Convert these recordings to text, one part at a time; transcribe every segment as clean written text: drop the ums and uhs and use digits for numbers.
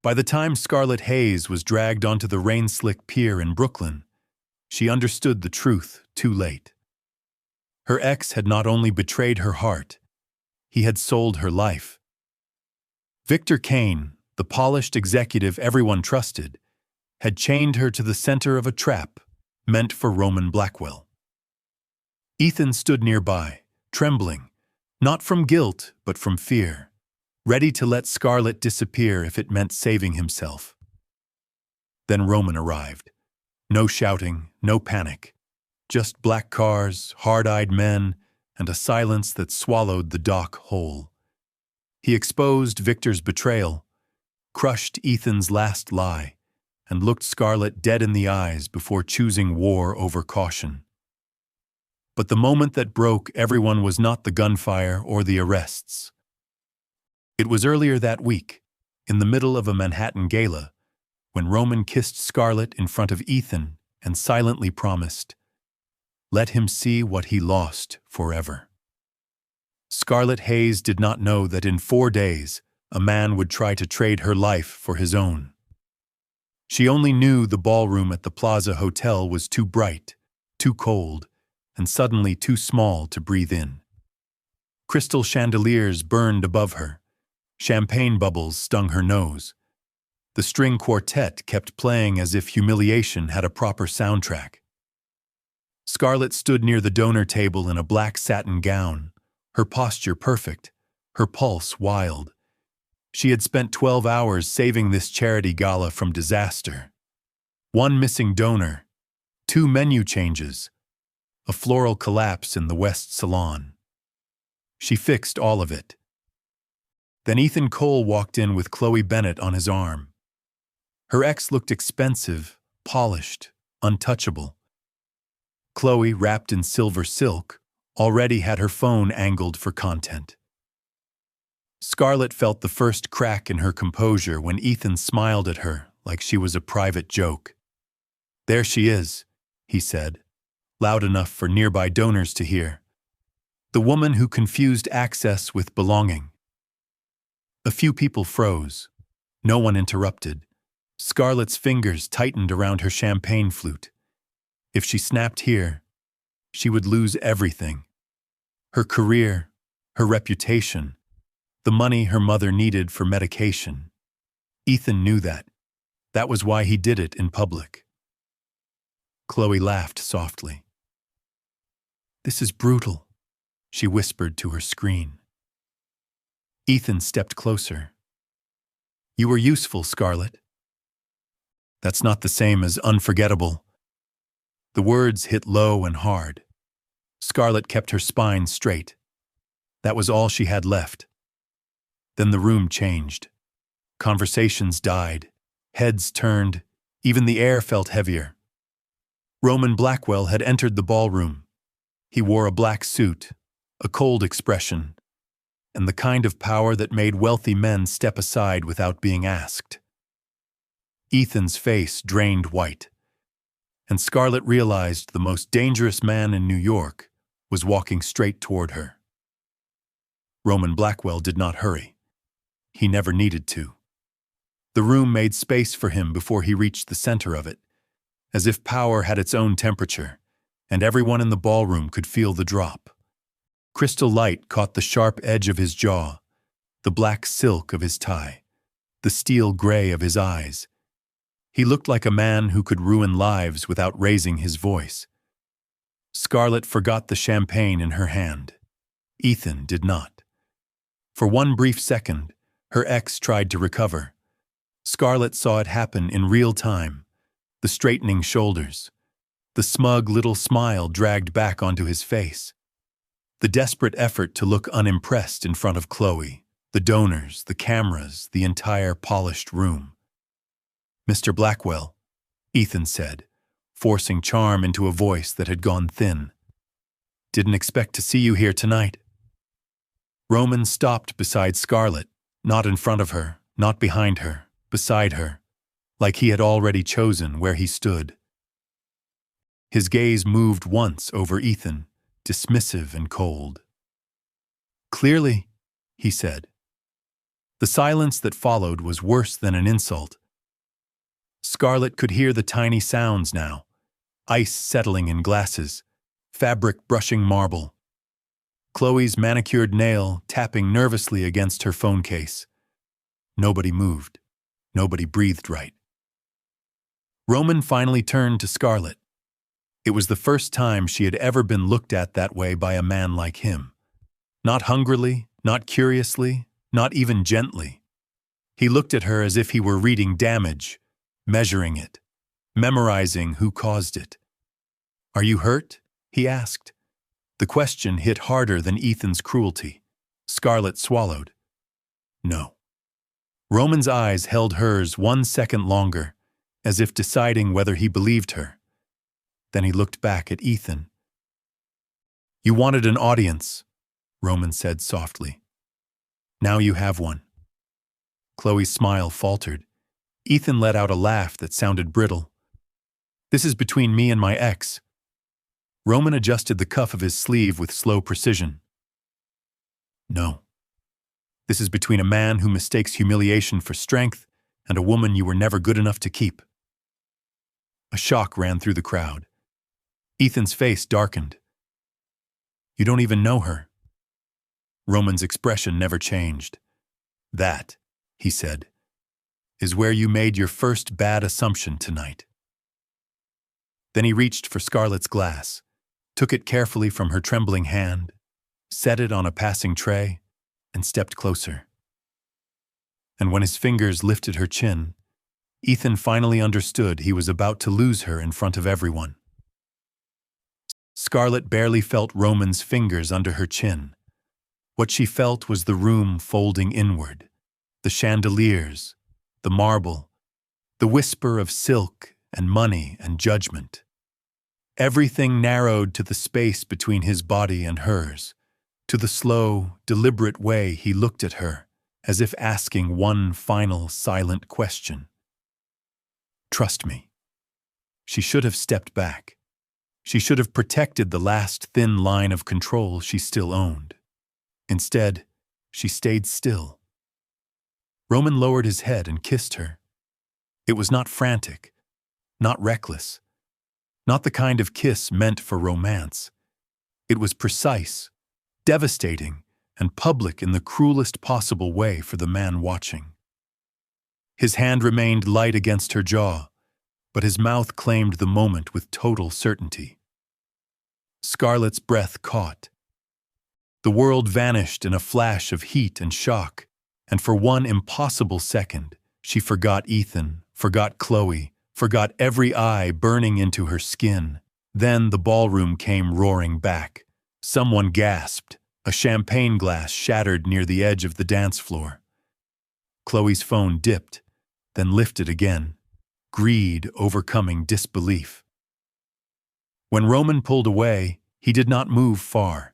By the time Scarlett Hayes was dragged onto the rain-slick pier in Brooklyn, she understood the truth too late. Her ex had not only betrayed her heart, he had sold her life. Victor Kane, the polished executive everyone trusted, had chained her to the center of a trap meant for Roman Blackwell. Ethan stood nearby, trembling, not from guilt but from fear, ready to let Scarlett disappear if it meant saving himself. Then Roman arrived. No shouting, no panic, just black cars, hard-eyed men, and a silence that swallowed the dock whole. He exposed Victor's betrayal, crushed Ethan's last lie, and looked Scarlett dead in the eyes before choosing war over caution. But the moment that broke everyone was not the gunfire or the arrests. It was earlier that week, in the middle of a Manhattan gala, when Roman kissed Scarlett in front of Ethan and silently promised, "Let him see what he lost forever." Scarlett Hayes did not know that in 4 days, a man would try to trade her life for his own. She only knew the ballroom at the Plaza Hotel was too bright, too cold, and suddenly too small to breathe in. Crystal chandeliers burned above her. Champagne bubbles stung her nose. The string quartet kept playing as if humiliation had a proper soundtrack. Scarlett stood near the donor table in a black satin gown, her posture perfect, her pulse wild. She had spent 12 hours saving this charity gala from disaster. 1 missing donor, 2 menu changes, a floral collapse in the West Salon. She fixed all of it. Then Ethan Cole walked in with Chloe Bennett on his arm. Her ex looked expensive, polished, untouchable. Chloe, wrapped in silver silk, already had her phone angled for content. Scarlett felt the first crack in her composure when Ethan smiled at her like she was a private joke. "There she is," he said, loud enough for nearby donors to hear. "The woman who confused access with belonging." A few people froze. No one interrupted. Scarlett's fingers tightened around her champagne flute. If she snapped here, she would lose everything. Her career, her reputation, the money her mother needed for medication. Ethan knew that. That was why he did it in public. Chloe laughed softly. "This is brutal," she whispered to her screen. Ethan stepped closer. "You were useful, Scarlett." "That's not the same as unforgettable." The words hit low and hard. Scarlett kept her spine straight. That was all she had left. Then the room changed. Conversations died. Heads turned. Even the air felt heavier. Roman Blackwell had entered the ballroom. He wore a black suit, a cold expression, and the kind of power that made wealthy men step aside without being asked. Ethan's face drained white, and Scarlett realized the most dangerous man in New York was walking straight toward her. Roman Blackwell did not hurry. He never needed to. The room made space for him before he reached the center of it, as if power had its own temperature, and everyone in the ballroom could feel the drop. Crystal light caught the sharp edge of his jaw, the black silk of his tie, the steel gray of his eyes. He looked like a man who could ruin lives without raising his voice. Scarlett forgot the champagne in her hand. Ethan did not. For one brief second, her ex tried to recover. Scarlett saw it happen in real time, the straightening shoulders, the smug little smile dragged back onto his face, the desperate effort to look unimpressed in front of Chloe, the donors, the cameras, the entire polished room. "Mr. Blackwell," Ethan said, forcing charm into a voice that had gone thin. "Didn't expect to see you here tonight." Roman stopped beside Scarlett, not in front of her, not behind her, beside her, like he had already chosen where he stood. His gaze moved once over Ethan, dismissive and cold. "Clearly," he said. The silence that followed was worse than an insult. Scarlett could hear the tiny sounds now: ice settling in glasses, fabric brushing marble, Chloe's manicured nail tapping nervously against her phone case. Nobody moved. Nobody breathed right. Roman finally turned to Scarlett. It was the first time she had ever been looked at that way by a man like him. Not hungrily, not curiously, not even gently. He looked at her as if he were reading damage, measuring it, memorizing who caused it. "Are you hurt?" he asked. The question hit harder than Ethan's cruelty. Scarlett swallowed. No. Roman's eyes held hers 1 second longer, as if deciding whether he believed her. Then he looked back at Ethan. "You wanted an audience," Roman said softly. "Now you have one." Chloe's smile faltered. Ethan let out a laugh that sounded brittle. "This is between me and my ex." Roman adjusted the cuff of his sleeve with slow precision. "No. This is between a man who mistakes humiliation for strength and a woman you were never good enough to keep." A shock ran through the crowd. Ethan's face darkened. "You don't even know her." Roman's expression never changed. "That," he said, "is where you made your first bad assumption tonight." Then he reached for Scarlett's glass, took it carefully from her trembling hand, set it on a passing tray, and stepped closer. And when his fingers lifted her chin, Ethan finally understood he was about to lose her in front of everyone. Scarlett barely felt Roman's fingers under her chin. What she felt was the room folding inward, the chandeliers, the marble, the whisper of silk and money and judgment. Everything narrowed to the space between his body and hers, to the slow, deliberate way he looked at her, as if asking one final, silent question. "Trust me." She should have stepped back. She should have protected the last thin line of control she still owned. Instead, she stayed still. Roman lowered his head and kissed her. It was not frantic, not reckless, not the kind of kiss meant for romance. It was precise, devastating, and public in the cruelest possible way for the man watching. His hand remained light against her jaw, but his mouth claimed the moment with total certainty. Scarlett's breath caught. The world vanished in a flash of heat and shock, and for one impossible second, she forgot Ethan, forgot Chloe, forgot every eye burning into her skin. Then the ballroom came roaring back. Someone gasped. A champagne glass shattered near the edge of the dance floor. Chloe's phone dipped, then lifted again, greed overcoming disbelief. When Roman pulled away, he did not move far.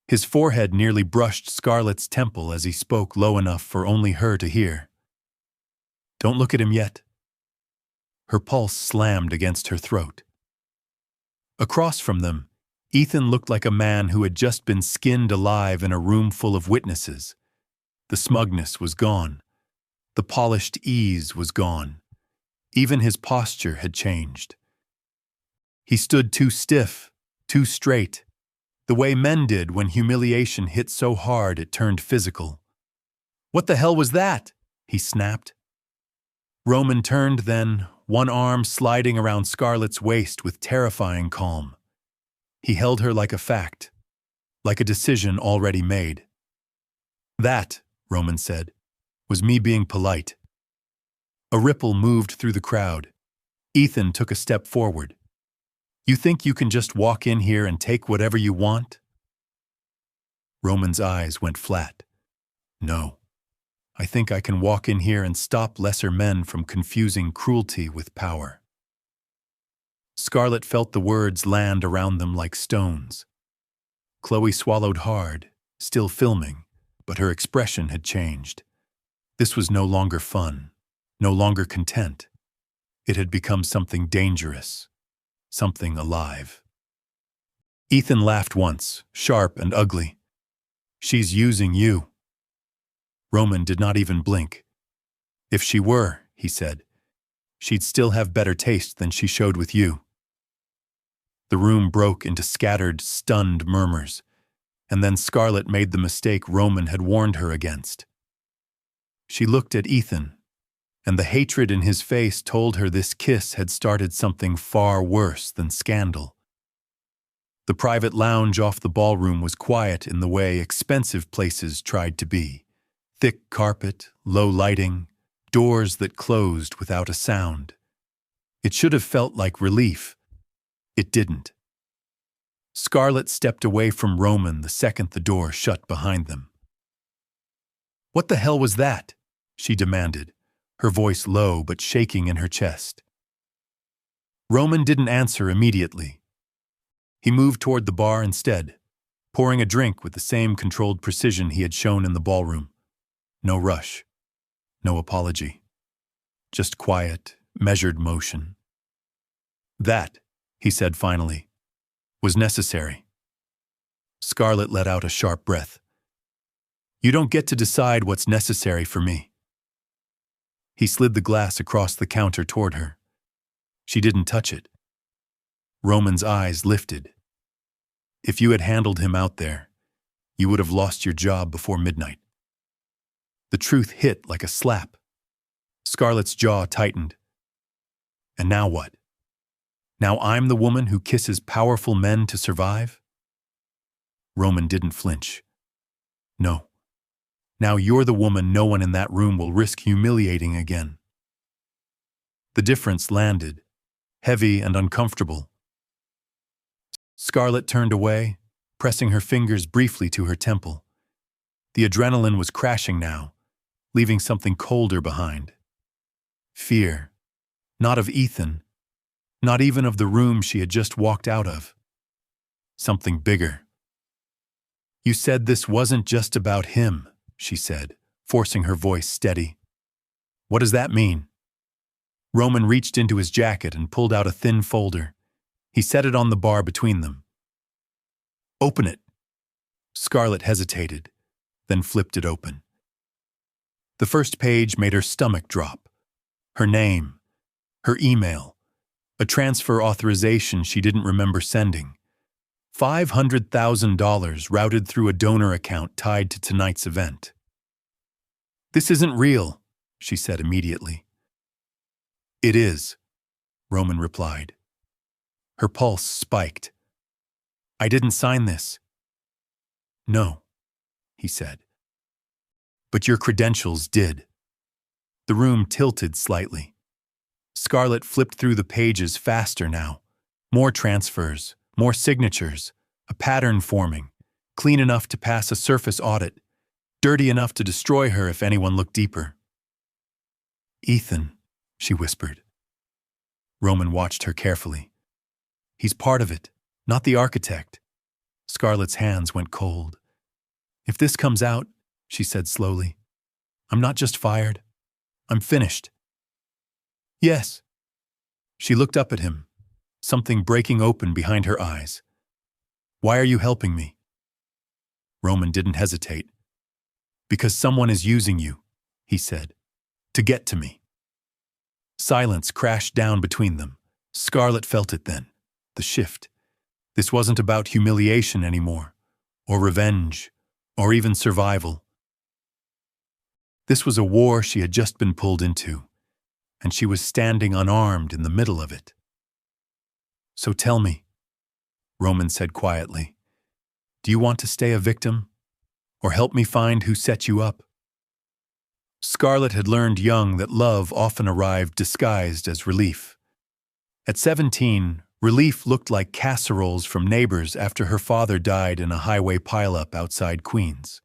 His forehead nearly brushed Scarlett's temple as he spoke low enough for only her to hear. "Don't look at him yet." Her pulse slammed against her throat. Across from them, Ethan looked like a man who had just been skinned alive in a room full of witnesses. The smugness was gone. The polished ease was gone. Even his posture had changed. He stood too stiff, too straight, the way men did when humiliation hit so hard it turned physical. "What the hell was that?" he snapped. Roman turned then, one arm sliding around Scarlett's waist with terrifying calm. He held her like a fact, like a decision already made. "That," Roman said, "was me being polite." A ripple moved through the crowd. Ethan took a step forward. "You think you can just walk in here and take whatever you want?" Roman's eyes went flat. "No. I think I can walk in here and stop lesser men from confusing cruelty with power." Scarlett felt the words land around them like stones. Chloe swallowed hard, still filming, but her expression had changed. This was no longer fun, no longer content. It had become something dangerous, something alive. Ethan laughed once, sharp and ugly. "She's using you." Roman did not even blink. If she were, he said, she'd still have better taste than she showed with you. The room broke into scattered, stunned murmurs, and then Scarlett made the mistake Roman had warned her against. She looked at Ethan, and the hatred in his face told her this kiss had started something far worse than scandal. The private lounge off the ballroom was quiet in the way expensive places tried to be. Thick carpet, low lighting, doors that closed without a sound. It should have felt like relief. It didn't. Scarlett stepped away from Roman the second the door shut behind them. "What the hell was that?" she demanded, her voice low but shaking in her chest. Roman didn't answer immediately. He moved toward the bar instead, pouring a drink with the same controlled precision he had shown in the ballroom. No rush, no apology, just quiet, measured motion. "That," he said finally, "was necessary." Scarlett let out a sharp breath. "You don't get to decide what's necessary for me." He slid the glass across the counter toward her. She didn't touch it. Roman's eyes lifted. "If you had handled him out there, you would have lost your job before midnight." The truth hit like a slap. Scarlett's jaw tightened. "And now what? Now I'm the woman who kisses powerful men to survive?" Roman didn't flinch. "No. Now you're the woman no one in that room will risk humiliating again." The difference landed, heavy and uncomfortable. Scarlett turned away, pressing her fingers briefly to her temple. The adrenaline was crashing now, leaving something colder behind. Fear, not of Ethan, not even of the room she had just walked out of. Something bigger. "You said this wasn't just about him," she said, forcing her voice steady. "What does that mean?" Roman reached into his jacket and pulled out a thin folder. He set it on the bar between them. "Open it." Scarlett hesitated, then flipped it open. The first page made her stomach drop. Her name, her email, a transfer authorization she didn't remember sending. $500,000 routed through a donor account tied to tonight's event. "This isn't real," she said immediately. "It is," Roman replied. Her pulse spiked. "I didn't sign this." "No," he said. "But your credentials did." The room tilted slightly. Scarlett flipped through the pages faster now. More transfers, more signatures, a pattern forming, clean enough to pass a surface audit, dirty enough to destroy her if anyone looked deeper. "Ethan," she whispered. Roman watched her carefully. "He's part of it, not the architect." Scarlett's hands went cold. "If this comes out," she said slowly, "I'm not just fired. I'm finished." "Yes." She looked up at him, something breaking open behind her eyes. "Why are you helping me?" Roman didn't hesitate. "Because someone is using you," he said, "to get to me." Silence crashed down between them. Scarlett felt it then, the shift. This wasn't about humiliation anymore, or revenge, or even survival. This was a war she had just been pulled into, and she was standing unarmed in the middle of it. "So tell me," Roman said quietly, "do you want to stay a victim, or help me find who set you up?" Scarlett had learned young that love often arrived disguised as relief. At 17, relief looked like casseroles from neighbors after her father died in a highway pileup outside Queens.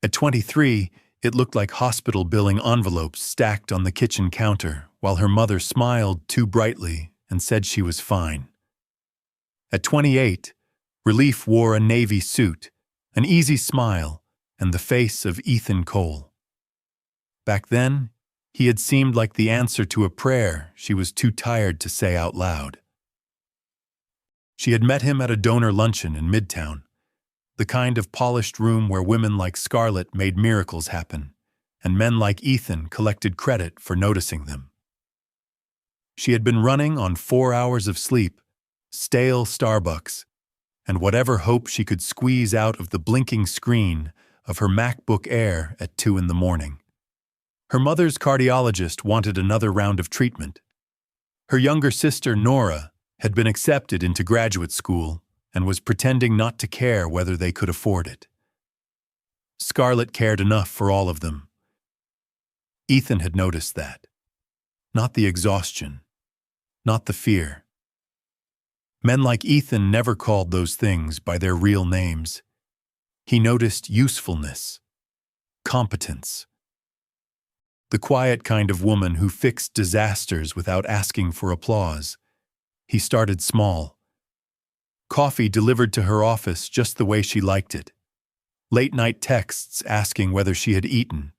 At 23, it looked like hospital billing envelopes stacked on the kitchen counter while her mother smiled too brightly and said she was fine. At 28, relief wore a navy suit, an easy smile, and the face of Ethan Cole. Back then, he had seemed like the answer to a prayer she was too tired to say out loud. She had met him at a donor luncheon in Midtown, the kind of polished room where women like Scarlett made miracles happen, and men like Ethan collected credit for noticing them. She had been running on 4 hours of sleep, stale Starbucks, and whatever hope she could squeeze out of the blinking screen of her MacBook Air at 2 in the morning. Her mother's cardiologist wanted another round of treatment. Her younger sister, Nora, had been accepted into graduate school and was pretending not to care whether they could afford it. Scarlett cared enough for all of them. Ethan had noticed that. Not the exhaustion, not the fear. Men like Ethan never called those things by their real names. He noticed usefulness, competence. The quiet kind of woman who fixed disasters without asking for applause. He started small. Coffee delivered to her office just the way she liked it. Late-night texts asking whether she had eaten.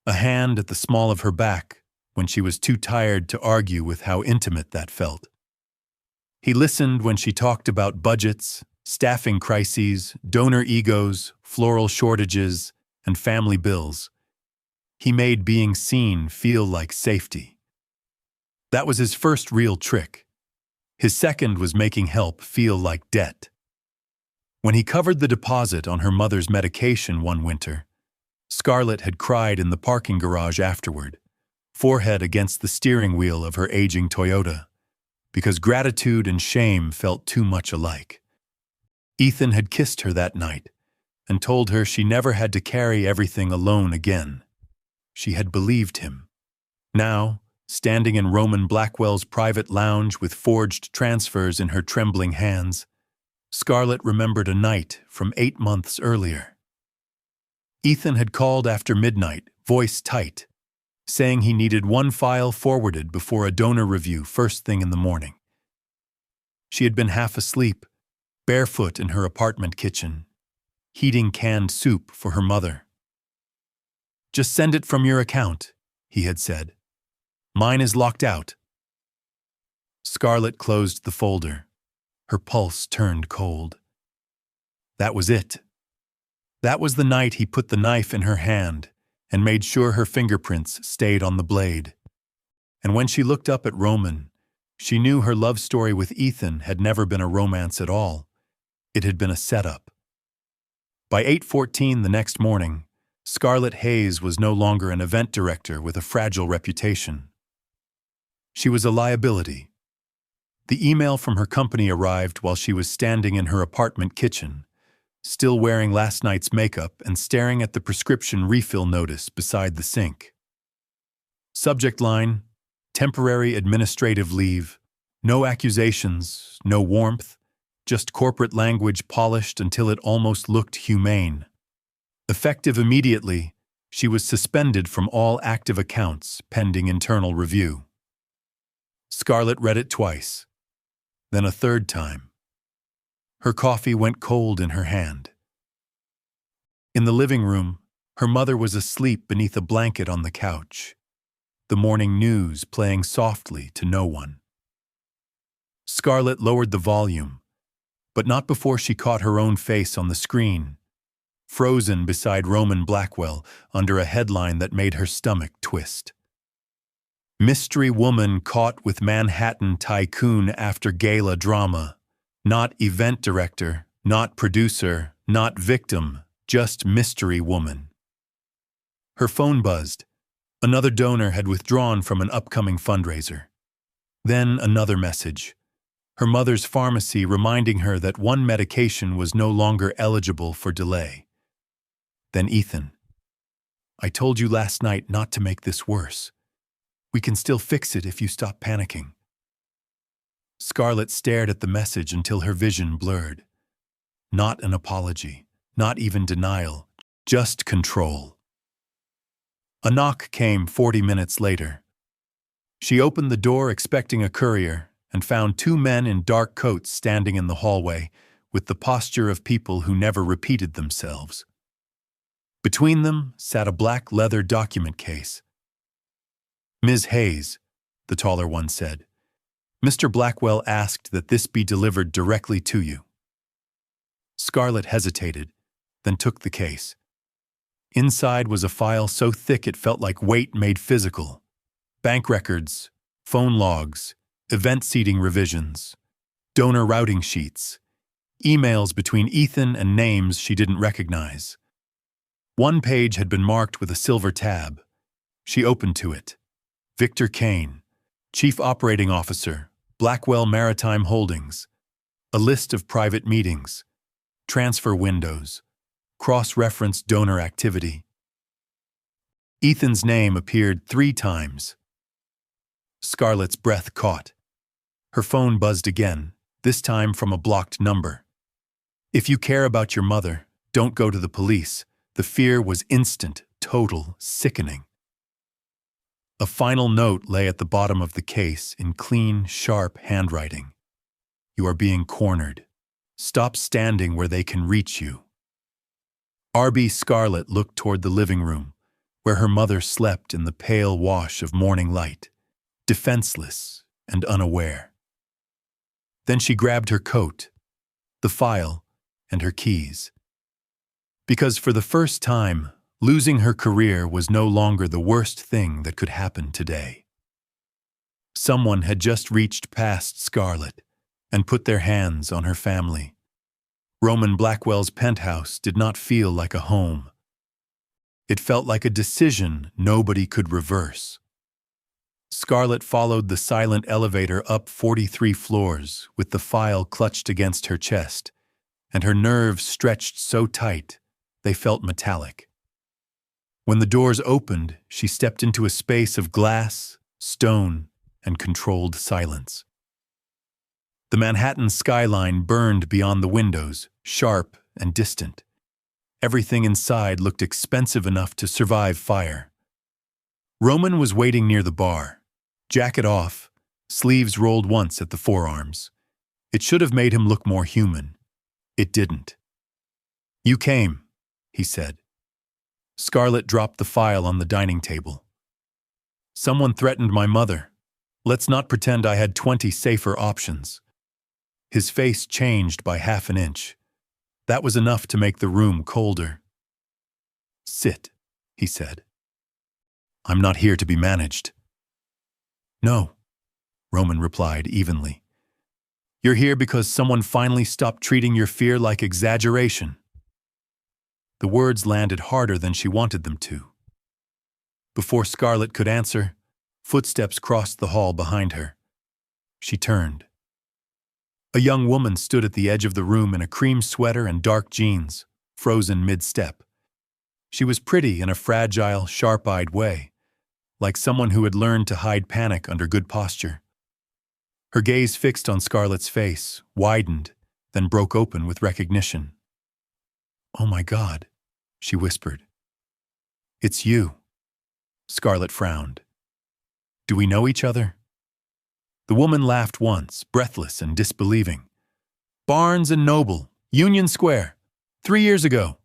A hand at the small of her back when she was too tired to argue with how intimate that felt. He listened when she talked about budgets, staffing crises, donor egos, floral shortages, and family bills. He made being seen feel like safety. That was his first real trick. His second was making help feel like debt. When he covered the deposit on her mother's medication one winter, Scarlett had cried in the parking garage afterward, forehead against the steering wheel of her aging Toyota, because gratitude and shame felt too much alike. Ethan had kissed her that night and told her she never had to carry everything alone again. She had believed him. Now, standing in Roman Blackwell's private lounge with forged transfers in her trembling hands, Scarlett remembered a night from 8 months earlier. Ethan had called after midnight, voice tight, saying he needed one file forwarded before a donor review first thing in the morning. She had been half asleep, barefoot in her apartment kitchen, heating canned soup for her mother. "Just send it from your account," he had said. "Mine is locked out." Scarlett closed the folder. Her pulse turned cold. That was it. That was the night he put the knife in her hand and made sure her fingerprints stayed on the blade. And when she looked up at Roman, she knew her love story with Ethan had never been a romance at all. It had been a setup. By 8:14 the next morning, Scarlett Hayes was no longer an event director with a fragile reputation. She was a liability. The email from her company arrived while she was standing in her apartment kitchen, still wearing last night's makeup and staring at the prescription refill notice beside the sink. Subject line, temporary administrative leave, no accusations, no warmth, just corporate language polished until it almost looked humane. Effective immediately, she was suspended from all active accounts pending internal review. Scarlett read it twice, then a third time. Her coffee went cold in her hand. In the living room, her mother was asleep beneath a blanket on the couch, the morning news playing softly to no one. Scarlett lowered the volume, but not before she caught her own face on the screen, frozen beside Roman Blackwell under a headline that made her stomach twist. Mystery woman caught with Manhattan tycoon after gala drama. Not event director, not producer, not victim, just mystery woman. Her phone buzzed. Another donor had withdrawn from an upcoming fundraiser. Then another message. Her mother's pharmacy reminding her that one medication was no longer eligible for delay. Then Ethan. "I told you last night not to make this worse. We can still fix it if you stop panicking." Scarlett stared at the message until her vision blurred. Not an apology, not even denial, just control. A knock came 40 minutes later. She opened the door expecting a courier and found 2 men in dark coats standing in the hallway with the posture of people who never repeated themselves. Between them sat a black leather document case. "Ms. Hayes," the taller one said, "Mr. Blackwell asked that this be delivered directly to you." Scarlett hesitated, then took the case. Inside was a file so thick it felt like weight made physical. Bank records, phone logs, event seating revisions, donor routing sheets, emails between Ethan and names she didn't recognize. One page had been marked with a silver tab. She opened to it. Victor Kane, Chief Operating Officer, Blackwell Maritime Holdings. A list of private meetings, transfer windows, cross-reference donor activity. Ethan's name appeared 3 times. Scarlett's breath caught. Her phone buzzed again, this time from a blocked number. If you care about your mother, don't go to the police. The fear was instant, total, sickening. A final note lay at the bottom of the case in clean, sharp handwriting. You are being cornered. Stop standing where they can reach you. R.B. Scarlett looked toward the living room, where her mother slept in the pale wash of morning light, defenseless and unaware. Then she grabbed her coat, the file, and her keys. Because for the first time, losing her career was no longer the worst thing that could happen today. Someone had just reached past Scarlett and put their hands on her family. Roman Blackwell's penthouse did not feel like a home. It felt like a decision nobody could reverse. Scarlett followed the silent elevator up 43 floors with the file clutched against her chest, and her nerves stretched so tight they felt metallic. When the doors opened, she stepped into a space of glass, stone, and controlled silence. The Manhattan skyline burned beyond the windows, sharp and distant. Everything inside looked expensive enough to survive fire. Roman was waiting near the bar, jacket off, sleeves rolled once at the forearms. It should have made him look more human. It didn't. "You came," he said. Scarlett dropped the file on the dining table. "Someone threatened my mother. Let's not pretend I had 20 safer options." His face changed by half an inch. That was enough to make the room colder. "Sit," he said. "I'm not here to be managed." "No," Roman replied evenly. "You're here because someone finally stopped treating your fear like exaggeration." The words landed harder than she wanted them to. Before Scarlett could answer, footsteps crossed the hall behind her. She turned. A young woman stood at the edge of the room in a cream sweater and dark jeans, frozen mid-step. She was pretty in a fragile, sharp-eyed way, like someone who had learned to hide panic under good posture. Her gaze fixed on Scarlett's face, widened, then broke open with recognition. "Oh my God," she whispered. "It's you." Scarlett frowned. "Do we know each other?" The woman laughed once, breathless and disbelieving. "Barnes and Noble, Union Square, 3 years ago."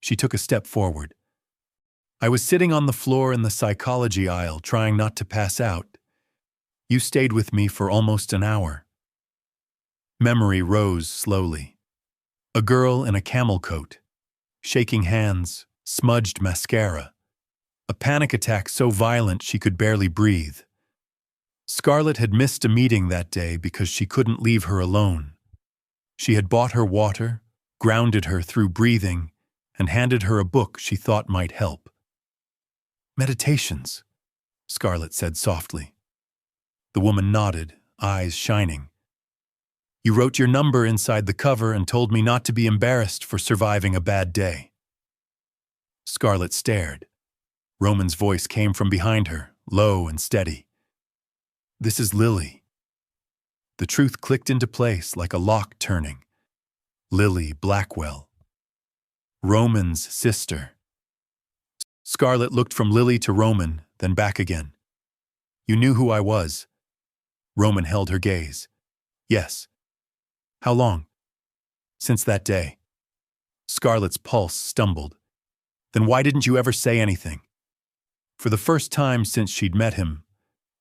She took a step forward. "I was sitting on the floor in the psychology aisle, trying not to pass out. You stayed with me for almost an hour." Memory rose slowly. A girl in a camel coat, shaking hands, smudged mascara. A panic attack so violent she could barely breathe. Scarlett had missed a meeting that day because she couldn't leave her alone. She had bought her water, grounded her through breathing, and handed her a book she thought might help. "Meditations," Scarlett said softly. The woman nodded, eyes shining. "You wrote your number inside the cover and told me not to be embarrassed for surviving a bad day." Scarlett stared. Roman's voice came from behind her, low and steady. "This is Lily." The truth clicked into place like a lock turning. Lily Blackwell. Roman's sister. Scarlett looked from Lily to Roman, then back again. "You knew who I was." Roman held her gaze. "Yes." "How long?" "Since that day." Scarlett's pulse stumbled. "Then why didn't you ever say anything?" For the first time since she'd met him,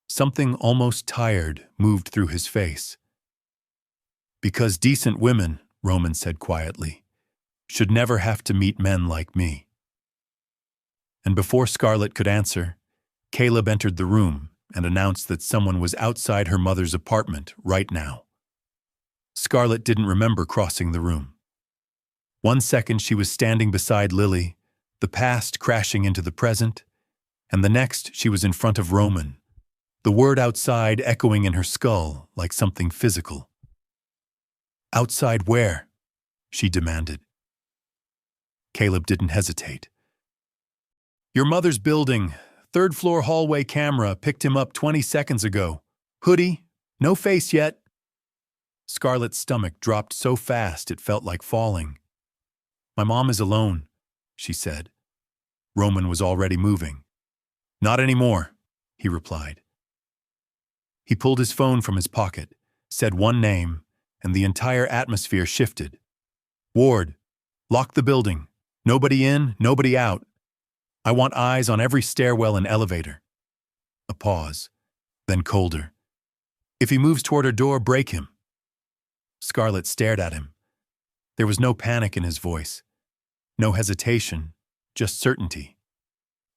something almost tired moved through his face. "Because decent women," Roman said quietly, "should never have to meet men like me." And before Scarlett could answer, Caleb entered the room and announced that someone was outside her mother's apartment right now. Scarlett didn't remember crossing the room. 1 second she was standing beside Lily, the past crashing into the present, and the next she was in front of Roman, the word outside echoing in her skull like something physical. "Outside where?" she demanded. Caleb didn't hesitate. "Your mother's building. Third-floor hallway camera picked him up 20 seconds ago. Hoodie, no face yet." Scarlett's stomach dropped so fast it felt like falling. "My mom is alone," she said. Roman was already moving. "Not anymore," he replied. He pulled his phone from his pocket, said one name, and the entire atmosphere shifted. "Ward, lock the building. Nobody in, nobody out. I want eyes on every stairwell and elevator." A pause, then colder. "If he moves toward her door, break him." Scarlett stared at him. There was no panic in his voice, no hesitation, just certainty.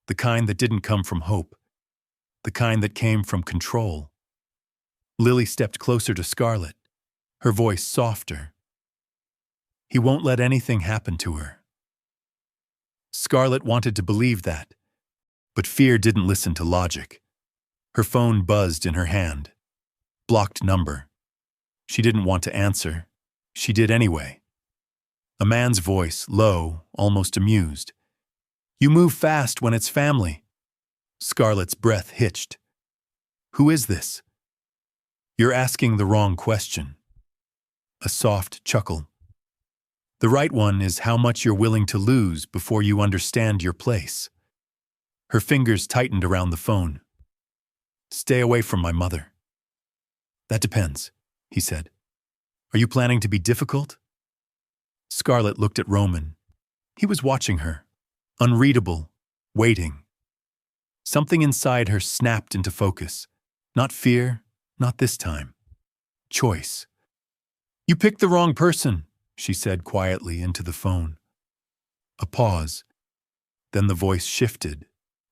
The kind that didn't come from hope, the kind that came from control. Lily stepped closer to Scarlett, her voice softer. "He won't let anything happen to her." Scarlett wanted to believe that, but fear didn't listen to logic. Her phone buzzed in her hand. Blocked number. She didn't want to answer. She did anyway. A man's voice, low, almost amused. "You move fast when it's family." Scarlett's breath hitched. "Who is this?" "You're asking the wrong question." A soft chuckle. "The right one is how much you're willing to lose before you understand your place." Her fingers tightened around the phone. "Stay away from my mother." "That depends," he said. "Are you planning to be difficult?" Scarlett looked at Roman. He was watching her, unreadable, waiting. Something inside her snapped into focus. Not fear, not this time. Choice. "You picked the wrong person," she said quietly into the phone. A pause. Then the voice shifted,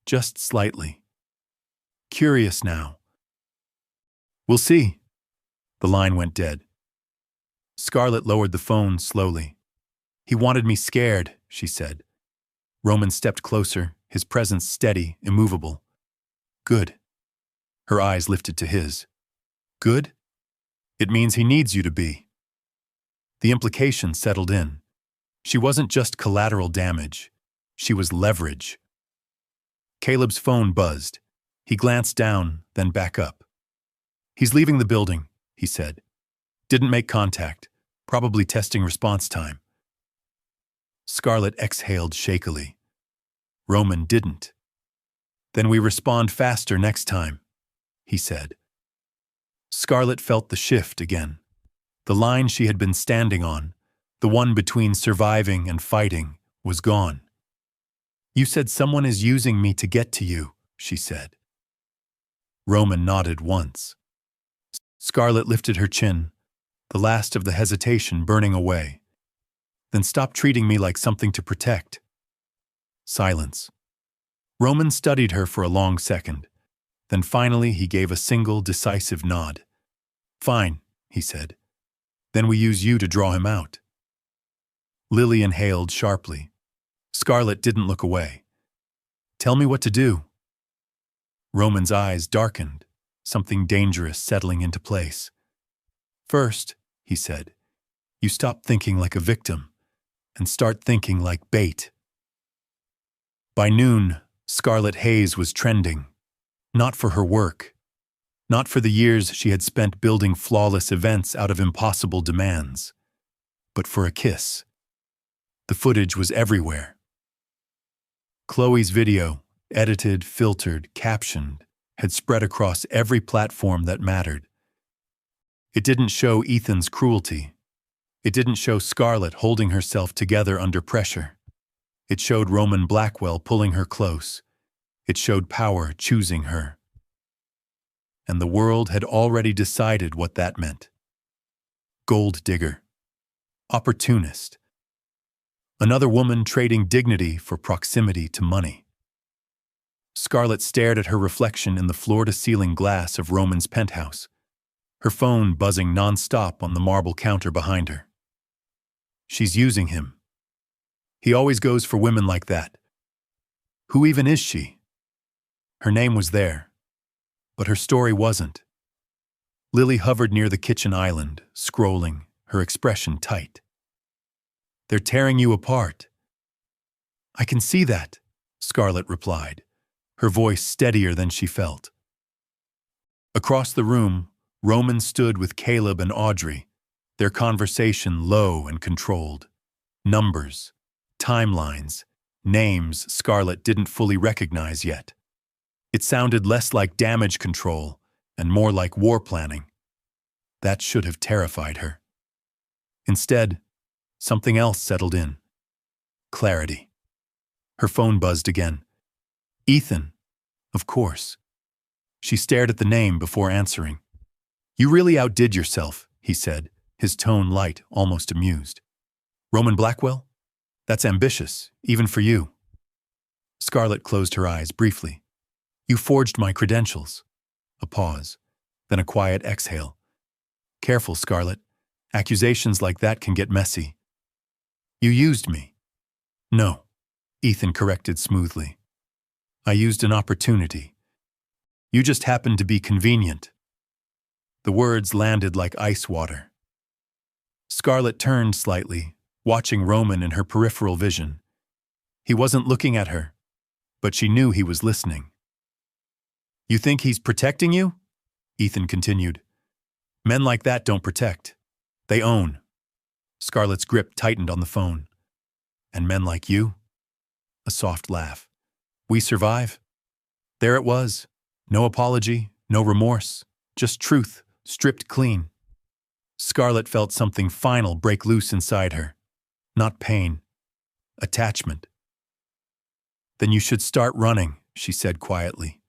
just slightly. "Curious now." "We'll see." The line went dead. Scarlett lowered the phone slowly. "He wanted me scared," she said. Roman stepped closer, his presence steady, immovable. "Good." Her eyes lifted to his. "Good? It means he needs you to be." The implication settled in. She wasn't just collateral damage. She was leverage. Caleb's phone buzzed. He glanced down, then back up. "He's leaving the building," he said. "Didn't make contact. Probably testing response time." Scarlett exhaled shakily. Roman didn't. "Then we respond faster next time," he said. Scarlett felt the shift again. The line she had been standing on, the one between surviving and fighting, was gone. "You said someone is using me to get to you," she said. Roman nodded once. Scarlett lifted her chin, the last of the hesitation burning away. "Then stop treating me like something to protect." Silence. Roman studied her for a long second. Then finally he gave a single decisive nod. "Fine," he said. "Then we use you to draw him out." Lily inhaled sharply. Scarlett didn't look away. "Tell me what to do." Roman's eyes darkened, something dangerous settling into place. "First," he said, "you stop thinking like a victim and start thinking like bait." By noon, Scarlett Hayes was trending. Not for her work. Not for the years she had spent building flawless events out of impossible demands. But for a kiss. The footage was everywhere. Chloe's video, edited, filtered, captioned, had spread across every platform that mattered. It didn't show Ethan's cruelty. It didn't show Scarlett holding herself together under pressure. It showed Roman Blackwell pulling her close. It showed power choosing her. And the world had already decided what that meant. Gold digger. Opportunist. Another woman trading dignity for proximity to money. Scarlett stared at her reflection in the floor-to-ceiling glass of Roman's penthouse, her phone buzzing non-stop on the marble counter behind her. She's using him. He always goes for women like that. Who even is she? Her name was there, but her story wasn't. Lily hovered near the kitchen island, scrolling, her expression tight. They're tearing you apart. I can see that, Scarlett replied, her voice steadier than she felt. Across the room, Roman stood with Caleb and Audrey, their conversation low and controlled. Numbers, timelines, names Scarlett didn't fully recognize yet. It sounded less like damage control and more like war planning. That should have terrified her. Instead, something else settled in. Clarity. Her phone buzzed again. Ethan, of course. She stared at the name before answering. You really outdid yourself, he said, his tone light, almost amused. Roman Blackwell? That's ambitious, even for you. Scarlett closed her eyes briefly. You forged my credentials. A pause, then a quiet exhale. Careful, Scarlett. Accusations like that can get messy. You used me. No, Ethan corrected smoothly. I used an opportunity. You just happened to be convenient. The words landed like ice water. Scarlett turned slightly, watching Roman in her peripheral vision. He wasn't looking at her, but she knew he was listening. You think he's protecting you? Ethan continued. Men like that don't protect. They own. Scarlett's grip tightened on the phone. And men like you? A soft laugh. We survive. There it was. No apology, no remorse, just truth, stripped clean. Scarlett felt something final break loose inside her. Not pain. Attachment. Then you should start running, she said quietly.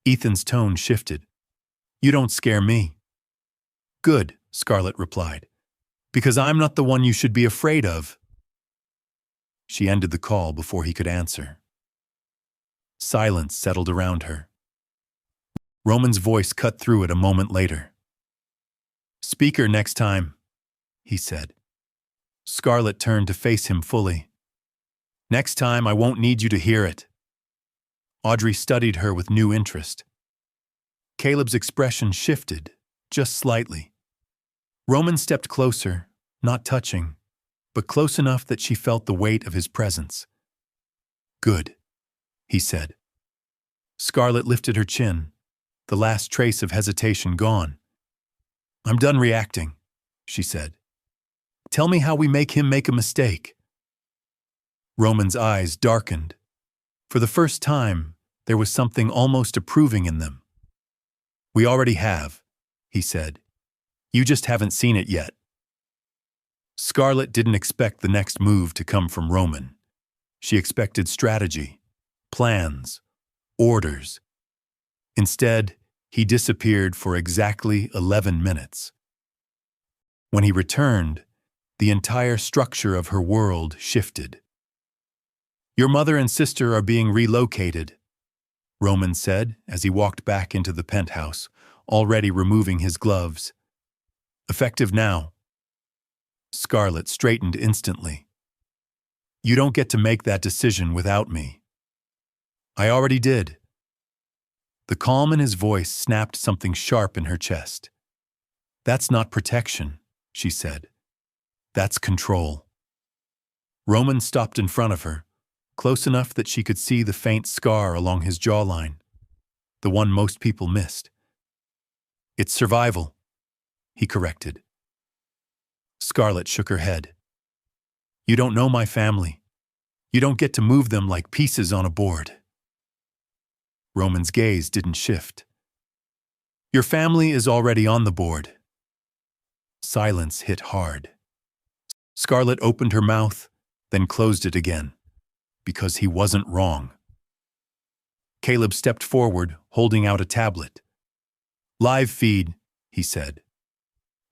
Ethan's tone shifted. You don't scare me. Good, Scarlett replied. Because I'm not the one you should be afraid of. She ended the call before he could answer. Silence settled around her. Roman's voice cut through it a moment later. Speaker next time, he said. Scarlett turned to face him fully. Next time I won't need you to hear it. Audrey studied her with new interest. Caleb's expression shifted, just slightly. Roman stepped closer, not touching, but close enough that she felt the weight of his presence. Good, he said. Scarlett lifted her chin, the last trace of hesitation gone. I'm done reacting, she said. Tell me how we make him make a mistake. Roman's eyes darkened. For the first time, there was something almost approving in them. We already have, he said. You just haven't seen it yet. Scarlett didn't expect the next move to come from Roman. She expected strategy, plans, orders. Instead, he disappeared for exactly 11 minutes. When he returned, the entire structure of her world shifted. Your mother and sister are being relocated, Roman said as he walked back into the penthouse, already removing his gloves. Effective now. Scarlett straightened instantly. You don't get to make that decision without me. I already did. The calm in his voice snapped something sharp in her chest. That's not protection, she said. That's control. Roman stopped in front of her, close enough that she could see the faint scar along his jawline, the one most people missed. It's survival, he corrected. Scarlett shook her head. You don't know my family. You don't get to move them like pieces on a board. Roman's gaze didn't shift. Your family is already on the board. Silence hit hard. Scarlett opened her mouth, then closed it again, because he wasn't wrong. Caleb stepped forward, holding out a tablet. Live feed, he said.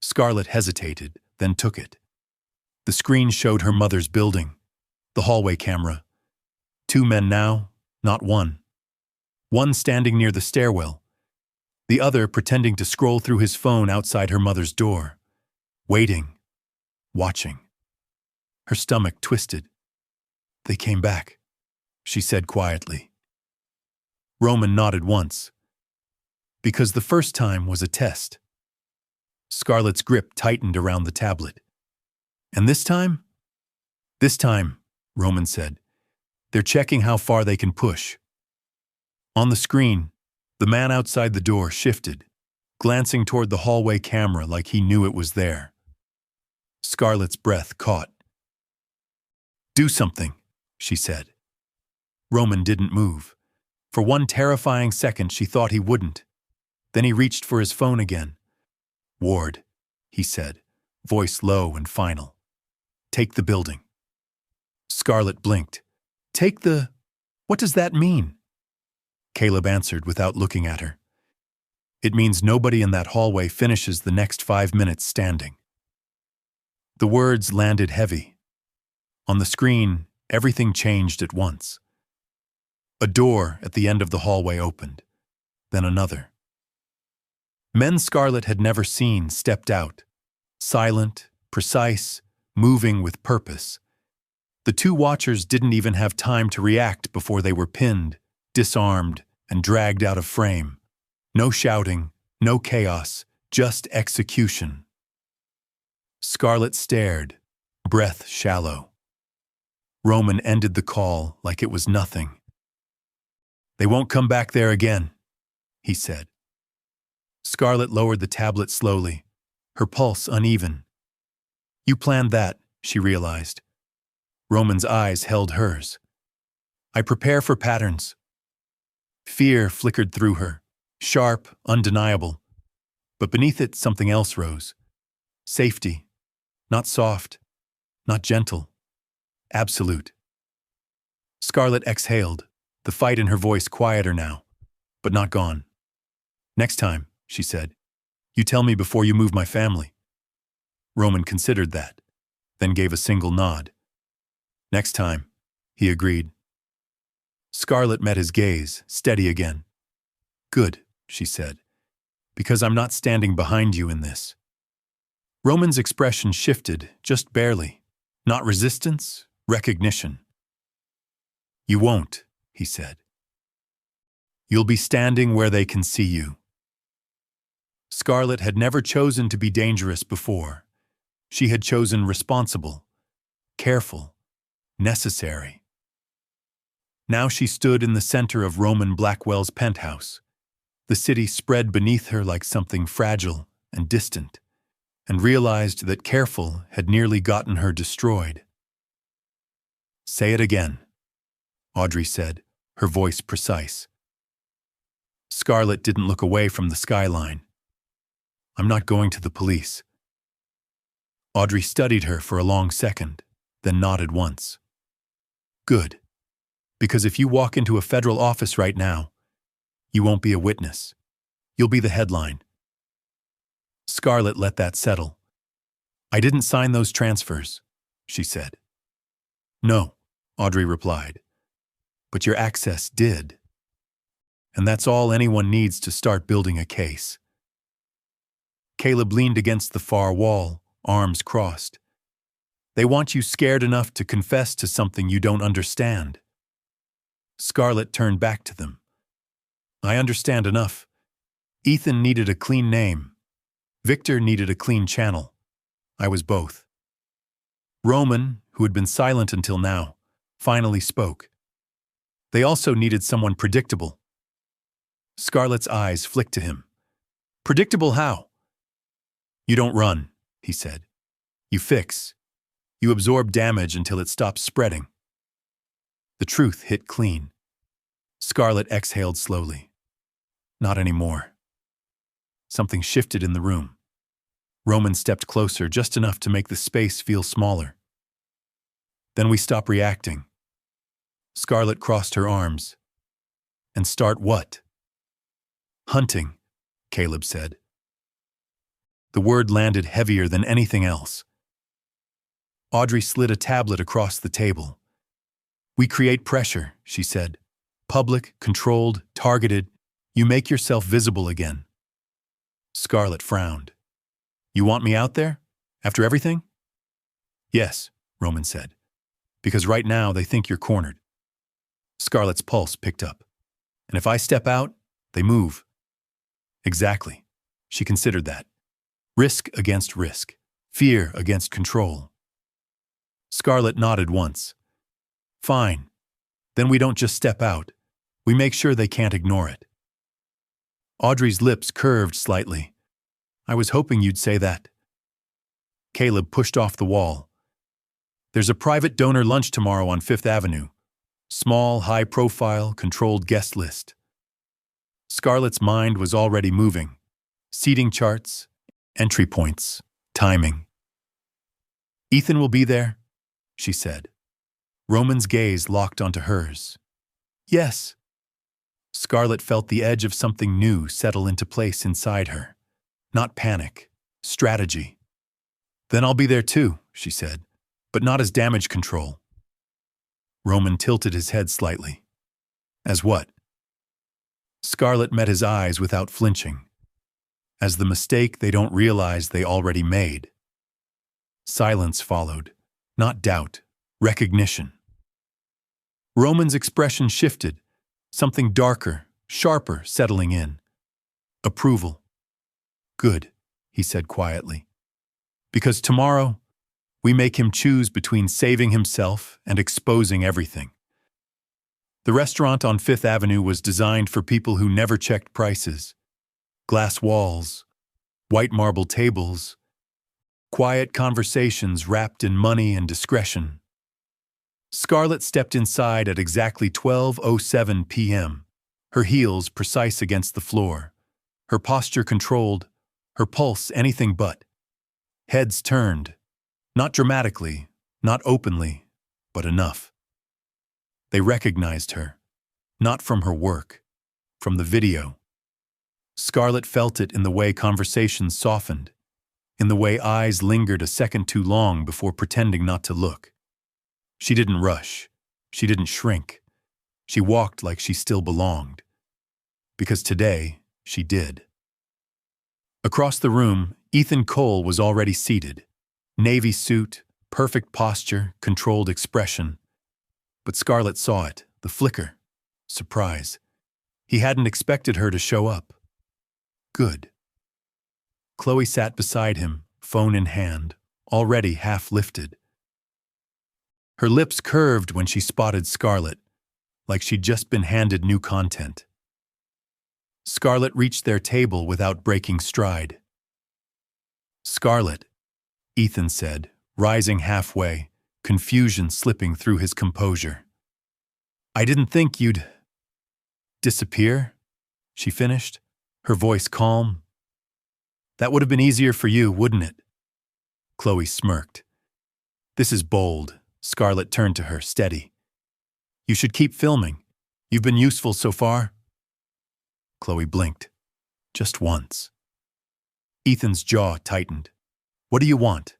Scarlett hesitated, then took it. The screen showed her mother's building, the hallway camera. 2 men now, not one. one standing near the stairwell, the other pretending to scroll through his phone outside her mother's door, waiting, watching. Her stomach twisted. "They came back," she said quietly. Roman nodded once. Because the first time was a test. Scarlett's grip tightened around the tablet. "And this time?" "This time," Roman said, "they're checking how far they can push." On the screen, the man outside the door shifted, glancing toward the hallway camera like he knew it was there. Scarlett's breath caught. "Do something," she said. Roman didn't move. For one terrifying second, she thought he wouldn't. Then he reached for his phone again. "Ward," he said, voice low and final. "Take the building." Scarlett blinked. "Take the... What does that mean?" Caleb answered without looking at her. "It means nobody in that hallway finishes the next 5 minutes standing." The words landed heavy. On the screen, everything changed at once. A door at the end of the hallway opened, then another. Men Scarlett had never seen stepped out, silent, precise, moving with purpose. The two watchers didn't even have time to react before they were pinned, disarmed, and dragged out of frame. No shouting, no chaos, just execution. Scarlett stared, breath shallow. Roman ended the call like it was nothing. "They won't come back there again," he said. Scarlett lowered the tablet slowly, her pulse uneven. "You planned that," she realized. Roman's eyes held hers. "I prepare for patterns." Fear flickered through her, sharp, undeniable. But beneath it, something else rose. Safety. Not soft, not gentle. Absolute. Scarlett exhaled, the fight in her voice quieter now, but not gone. "Next time," she said, "you tell me before you move my family." Roman considered that, then gave a single nod. "Next time," he agreed. Scarlett met his gaze, steady again. "Good," she said, "because I'm not standing behind you in this." Roman's expression shifted, just barely. Not resistance, recognition. "You won't," he said. "You'll be standing where they can see you." Scarlett had never chosen to be dangerous before. She had chosen responsible, careful, necessary. Now she stood in the center of Roman Blackwell's penthouse. The city spread beneath her like something fragile and distant, and realized that careful had nearly gotten her destroyed. "Say it again," Audrey said, her voice precise. Scarlett didn't look away from the skyline. "I'm not going to the police." Audrey studied her for a long second, then nodded once. "Good. Because if you walk into a federal office right now, you won't be a witness. You'll be the headline." Scarlett let that settle. "I didn't sign those transfers," she said. "No," Audrey replied. "But your access did. And that's all anyone needs to start building a case." Caleb leaned against the far wall, arms crossed. "They want you scared enough to confess to something you don't understand." Scarlett turned back to them. "I understand enough. Ethan needed a clean name. Victor needed a clean channel. I was both." Roman, who had been silent until now, finally spoke. "They also needed someone predictable." Scarlett's eyes flicked to him. "Predictable how?" "You don't run," he said. "You fix. You absorb damage until it stops spreading." The truth hit clean. Scarlett exhaled slowly. Not anymore. Something shifted in the room. Roman stepped closer, just enough to make the space feel smaller. "Then we stop reacting." Scarlett crossed her arms. "And start what?" "Hunting," Caleb said. The word landed heavier than anything else. Audrey slid a tablet across the table. "We create pressure," she said. Public, controlled, targeted. You make yourself visible again. Scarlett frowned. You want me out there? After everything? Yes, Roman said. Because right now they think you're cornered. Scarlett's pulse picked up. And if I step out, they move. Exactly. She considered that. Risk against risk. Fear against control. Scarlett nodded once. Fine. Then we don't just step out. We make sure they can't ignore it. Audrey's lips curved slightly. I was hoping you'd say that. Caleb pushed off the wall. There's a private donor lunch tomorrow on Fifth Avenue. Small, high-profile, controlled guest list. Scarlett's mind was already moving. Seating charts, entry points, timing. Ethan will be there, she said. Roman's gaze locked onto hers. Yes. Scarlett felt the edge of something new settle into place inside her. Not panic, strategy. Then I'll be there too, she said, but not as damage control. Roman tilted his head slightly. As what? Scarlett met his eyes without flinching. As the mistake they don't realize they already made. Silence followed, not doubt, recognition. Roman's expression shifted, something darker, sharper settling in. Approval. Good, he said quietly. Because tomorrow, we make him choose between saving himself and exposing everything. The restaurant on Fifth Avenue was designed for people who never checked prices. Glass walls, white marble tables, quiet conversations wrapped in money and discretion. Scarlett stepped inside at exactly 12:07 p.m., her heels precise against the floor, her posture controlled, her pulse anything but. Heads turned, not dramatically, not openly, but enough. They recognized her, not from her work, from the video. Scarlett felt it in the way conversations softened, in the way eyes lingered a second too long before pretending not to look. She didn't rush. She didn't shrink. She walked like she still belonged. Because today, she did. Across the room, Ethan Cole was already seated. Navy suit, perfect posture, controlled expression. But Scarlett saw it, the flicker. Surprise. He hadn't expected her to show up. Good. Chloe sat beside him, phone in hand, already half lifted. Her lips curved when she spotted Scarlett, like she'd just been handed new content. Scarlett reached their table without breaking stride. Scarlett, Ethan said, rising halfway, confusion slipping through his composure. I didn't think you'd disappear, she finished, her voice calm. That would have been easier for you, wouldn't it? Chloe smirked. This is bold. Scarlett turned to her, steady. You should keep filming. You've been useful so far. Chloe blinked. Just once. Ethan's jaw tightened. What do you want?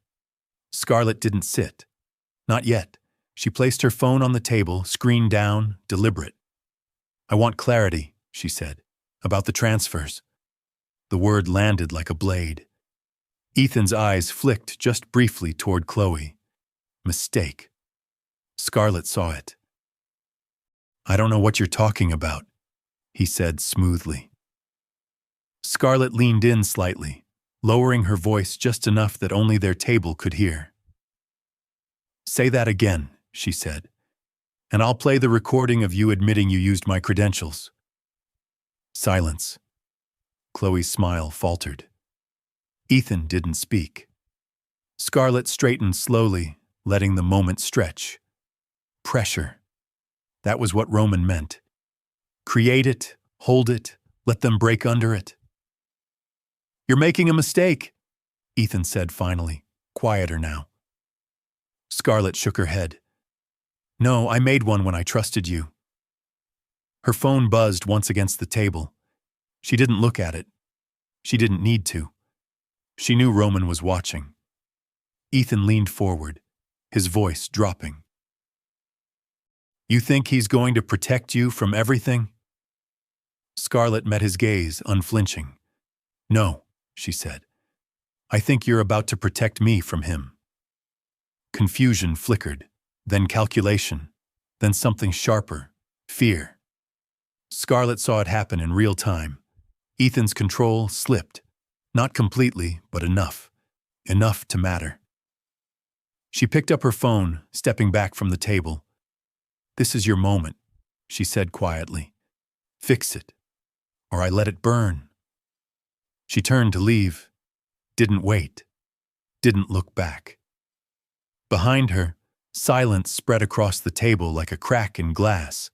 Scarlett didn't sit. Not yet. She placed her phone on the table, screen down, deliberate. I want clarity, she said, about the transfers. The word landed like a blade. Ethan's eyes flicked just briefly toward Chloe. Mistake. Scarlett saw it. I don't know what you're talking about, he said smoothly. Scarlett leaned in slightly, lowering her voice just enough that only their table could hear. Say that again, she said, and I'll play the recording of you admitting you used my credentials. Silence. Chloe's smile faltered. Ethan didn't speak. Scarlett straightened slowly, letting the moment stretch. Pressure. That was what Roman meant. Create it, hold it, let them break under it. You're making a mistake, Ethan said finally, quieter now. Scarlett shook her head. No, I made one when I trusted you. Her phone buzzed once against the table. She didn't look at it. She didn't need to. She knew Roman was watching. Ethan leaned forward, his voice dropping. You think he's going to protect you from everything? Scarlett met his gaze, unflinching. No, she said. I think you're about to protect me from him. Confusion flickered, then calculation, then something sharper, fear. Scarlett saw it happen in real time. Ethan's control slipped. Not completely, but enough. Enough to matter. She picked up her phone, stepping back from the table. This is your moment, she said quietly. Fix it, or I let it burn. She turned to leave, didn't wait, didn't look back. Behind her, silence spread across the table like a crack in glass,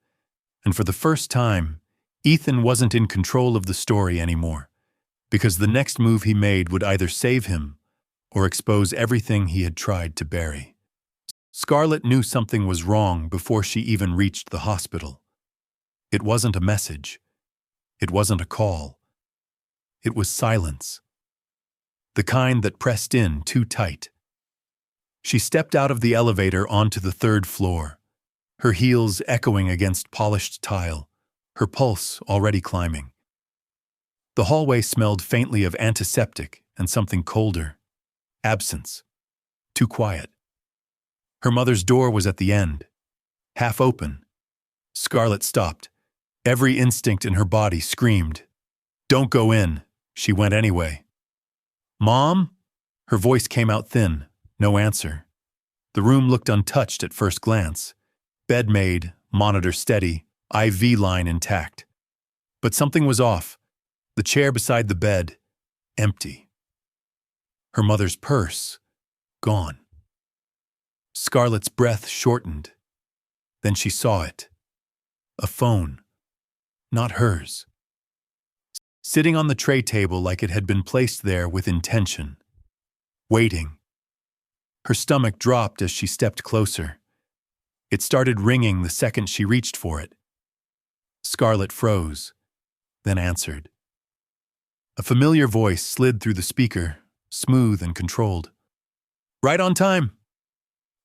and for the first time, Ethan wasn't in control of the story anymore, because the next move he made would either save him or expose everything he had tried to bury. Scarlett knew something was wrong before she even reached the hospital. It wasn't a message. It wasn't a call. It was silence. The kind that pressed in too tight. She stepped out of the elevator onto the third floor, her heels echoing against polished tile, her pulse already climbing. The hallway smelled faintly of antiseptic and something colder. Absence. Too quiet. Her mother's door was at the end, half open. Scarlett stopped. Every instinct in her body screamed. Don't go in. She went anyway. Mom? Her voice came out thin. No answer. The room looked untouched at first glance. Bed made, monitor steady, IV line intact. But something was off. The chair beside the bed, empty. Her mother's purse, gone. Scarlett's breath shortened. Then she saw it. A phone. Not hers. Sitting on the tray table like it had been placed there with intention. Waiting. Her stomach dropped as she stepped closer. It started ringing the second she reached for it. Scarlett froze, then answered. A familiar voice slid through the speaker, smooth and controlled. Right on time.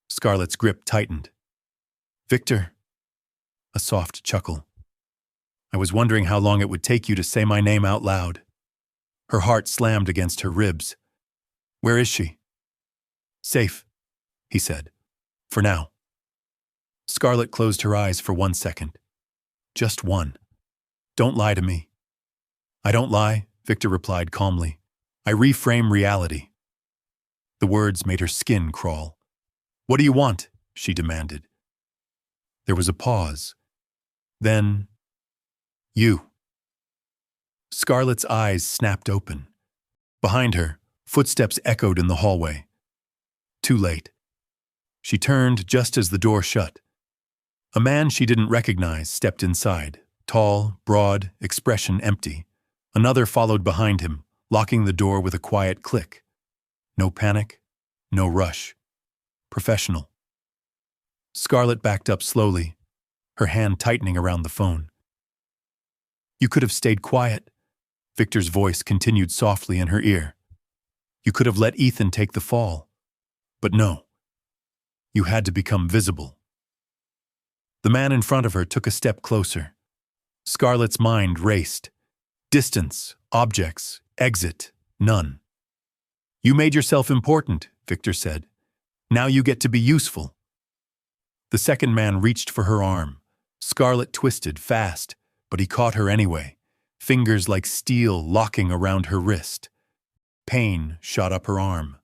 Scarlett's grip tightened. Victor. A soft chuckle. I was wondering how long it would take you to say my name out loud. Her heart slammed against her ribs. Where is she? Safe, he said. For now. Scarlett closed her eyes for 1 second. Just one. Don't lie to me. I don't lie, Victor replied calmly. I reframe reality. The words made her skin crawl. What do you want? She demanded. There was a pause. Then, you. Scarlett's eyes snapped open. Behind her, footsteps echoed in the hallway. Too late. She turned just as the door shut. A man she didn't recognize stepped inside, tall, broad, expression empty. Another followed behind him, locking the door with a quiet click. No panic, no rush. Professional. Scarlett backed up slowly, her hand tightening around the phone. You could have stayed quiet, Victor's voice continued softly in her ear. You could have let Ethan take the fall. But no. You had to become visible. The man in front of her took a step closer. Scarlett's mind raced. Distance, objects, exit, none. You made yourself important, Victor said. Now you get to be useful. The second man reached for her arm. Scarlett twisted fast, but he caught her anyway, fingers like steel locking around her wrist. Pain shot up her arm.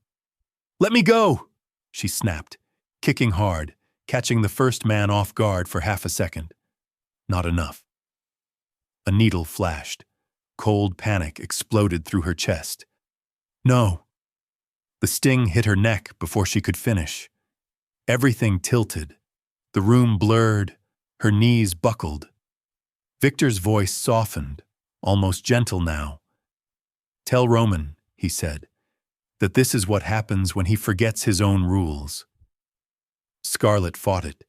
Let me go, she snapped, kicking hard, catching the first man off guard for half a second. Not enough. A needle flashed. Cold panic exploded through her chest. No. The sting hit her neck before she could finish. Everything tilted. The room blurred. Her knees buckled. Victor's voice softened, almost gentle now. Tell Roman, he said, that this is what happens when he forgets his own rules. Scarlett fought it.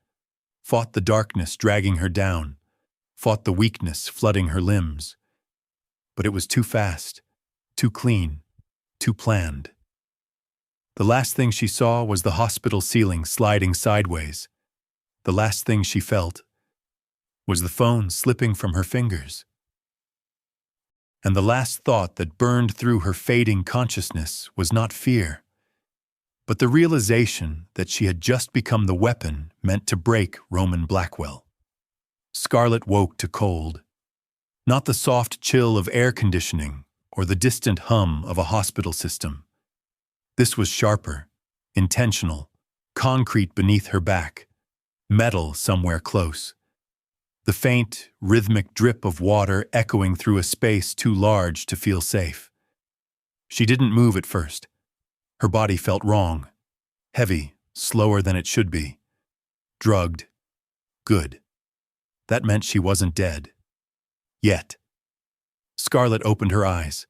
Fought the darkness dragging her down. Fought the weakness flooding her limbs. But it was too fast, too clean, too planned. The last thing she saw was the hospital ceiling sliding sideways. The last thing she felt Was the phone slipping from her fingers? And the last thought that burned through her fading consciousness was not fear, but the realization that she had just become the weapon meant to break Roman Blackwell. Scarlett woke to cold, not the soft chill of air conditioning or the distant hum of a hospital system. This was sharper, intentional, concrete beneath her back, metal somewhere close. The faint, rhythmic drip of water echoing through a space too large to feel safe. She didn't move at first. Her body felt wrong, heavy, slower than it should be. Drugged. Good. That meant she wasn't dead. Yet. Scarlett opened her eyes.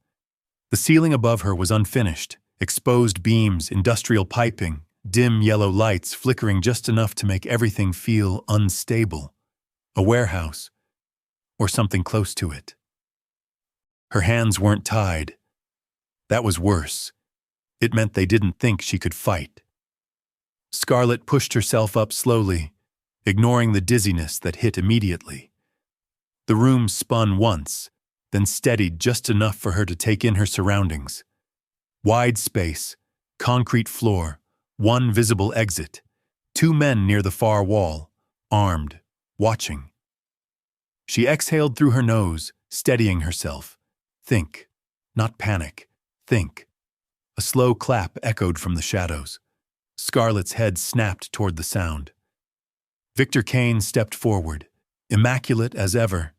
The ceiling above her was unfinished, exposed beams, industrial piping, dim yellow lights flickering just enough to make everything feel unstable. A warehouse, or something close to it. Her hands weren't tied. That was worse. It meant they didn't think she could fight. Scarlett pushed herself up slowly, ignoring the dizziness that hit immediately. The room spun once, then steadied just enough for her to take in her surroundings. Wide space, concrete floor, one visible exit, 2 men near the far wall, armed, watching. She exhaled through her nose, steadying herself. Think, not panic, think. A slow clap echoed from the shadows. Scarlett's head snapped toward the sound. Victor Kane stepped forward, immaculate as ever,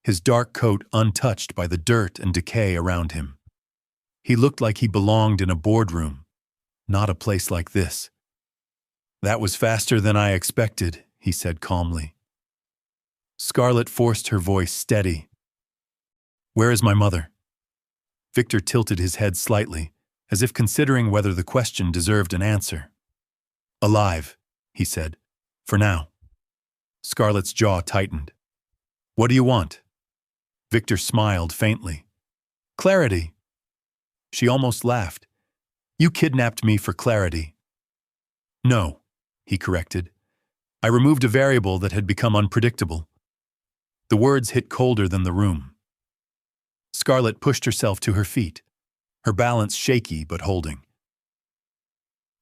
his dark coat untouched by the dirt and decay around him. He looked like he belonged in a boardroom, not a place like this. "That was faster than I expected," he said calmly. Scarlett forced her voice steady. "Where is my mother?" Victor tilted his head slightly, as if considering whether the question deserved an answer. "Alive," he said. "For now." Scarlett's jaw tightened. "What do you want?" Victor smiled faintly. "Clarity." She almost laughed. "You kidnapped me for clarity." "No," he corrected. "I removed a variable that had become unpredictable." The words hit colder than the room. Scarlett pushed herself to her feet, her balance shaky but holding.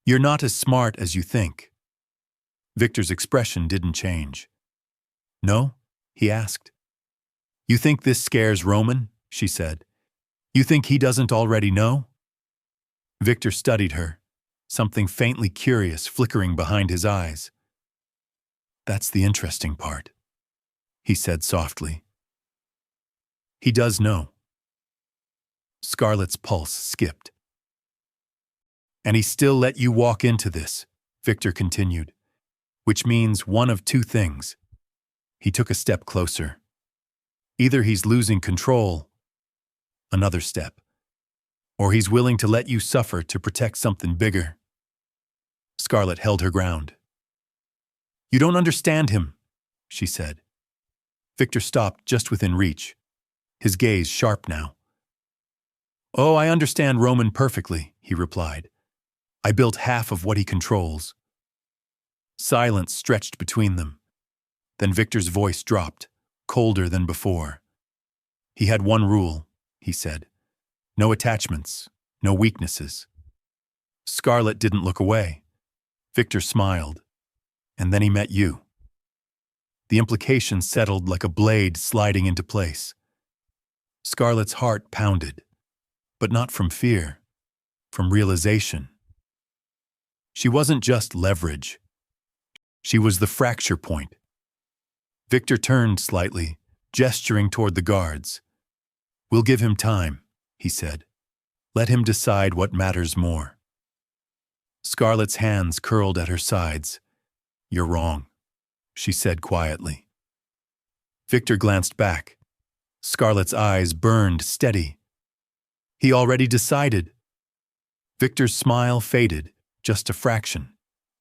"You're not as smart as you think." Victor's expression didn't change. "No?" he asked. "You think this scares Roman?" she said. "You think he doesn't already know?" Victor studied her, something faintly curious flickering behind his eyes. "That's the interesting part," he said softly. "He does know." Scarlett's pulse skipped. "And he still let you walk into this," Victor continued, "which means one of 2 things." He took a step closer. "Either he's losing control," another step, "or he's willing to let you suffer to protect something bigger." Scarlett held her ground. "You don't understand him," she said. Victor stopped just within reach, his gaze sharp now. "Oh, I understand Roman perfectly," he replied. "I built half of what he controls." Silence stretched between them. Then Victor's voice dropped, colder than before. "He had one rule," he said. "No attachments, no weaknesses." Scarlett didn't look away. Victor smiled. "And then he met you." The implication settled like a blade sliding into place. Scarlett's heart pounded, but not from fear, from realization. She wasn't just leverage. She was the fracture point. Victor turned slightly, gesturing toward the guards. "We'll give him time," he said. "Let him decide what matters more." Scarlett's hands curled at her sides. "You're wrong," she said quietly. Victor glanced back. Scarlett's eyes burned steady. He already decided. Victor's smile faded, just a fraction,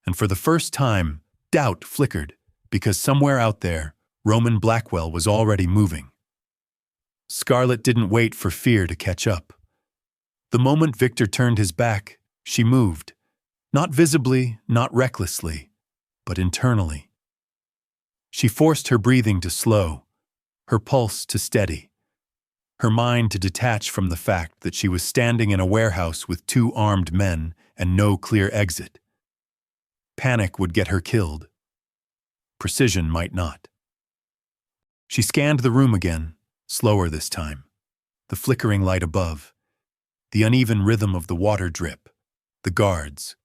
and for the first time, doubt flickered, because somewhere out there, Roman Blackwell was already moving. Scarlett didn't wait for fear to catch up. The moment Victor turned his back, she moved, not visibly, not recklessly, but internally. She forced her breathing to slow, her pulse to steady, her mind to detach from the fact that she was standing in a warehouse with two armed men and no clear exit. Panic would get her killed. Precision might not. She scanned the room again, slower this time. The flickering light above, the uneven rhythm of the water drip, the guards,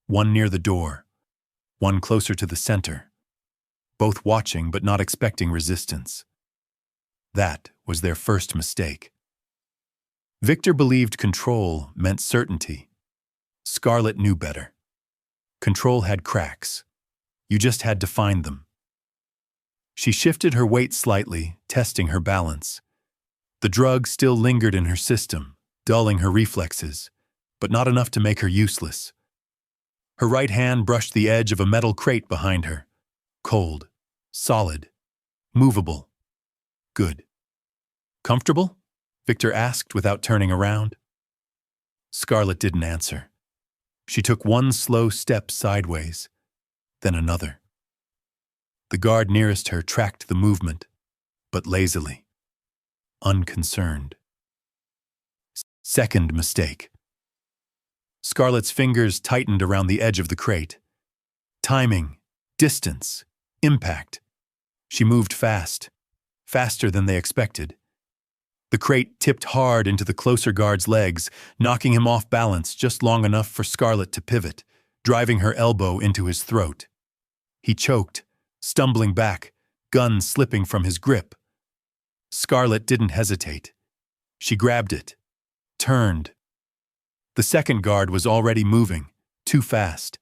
one near the door, one closer to the center, both watching but not expecting resistance. That was their first mistake. Victor believed control meant certainty. Scarlett knew better. Control had cracks. You just had to find them. She shifted her weight slightly, testing her balance. The drug still lingered in her system, dulling her reflexes, but not enough to make her useless. Her right hand brushed the edge of a metal crate behind her. Cold, solid, movable. Good. Comfortable? Victor asked without turning around. Scarlett didn't answer. She took one slow step sideways, then another. The guard nearest her tracked the movement, but lazily, unconcerned. Second mistake. Scarlett's fingers tightened around the edge of the crate. Timing, distance, impact. She moved fast, faster than they expected. The crate tipped hard into the closer guard's legs, knocking him off balance just long enough for Scarlett to pivot, driving her elbow into his throat. He choked, stumbling back, gun slipping from his grip. Scarlett didn't hesitate. She grabbed it, turned. The second guard was already moving, too fast.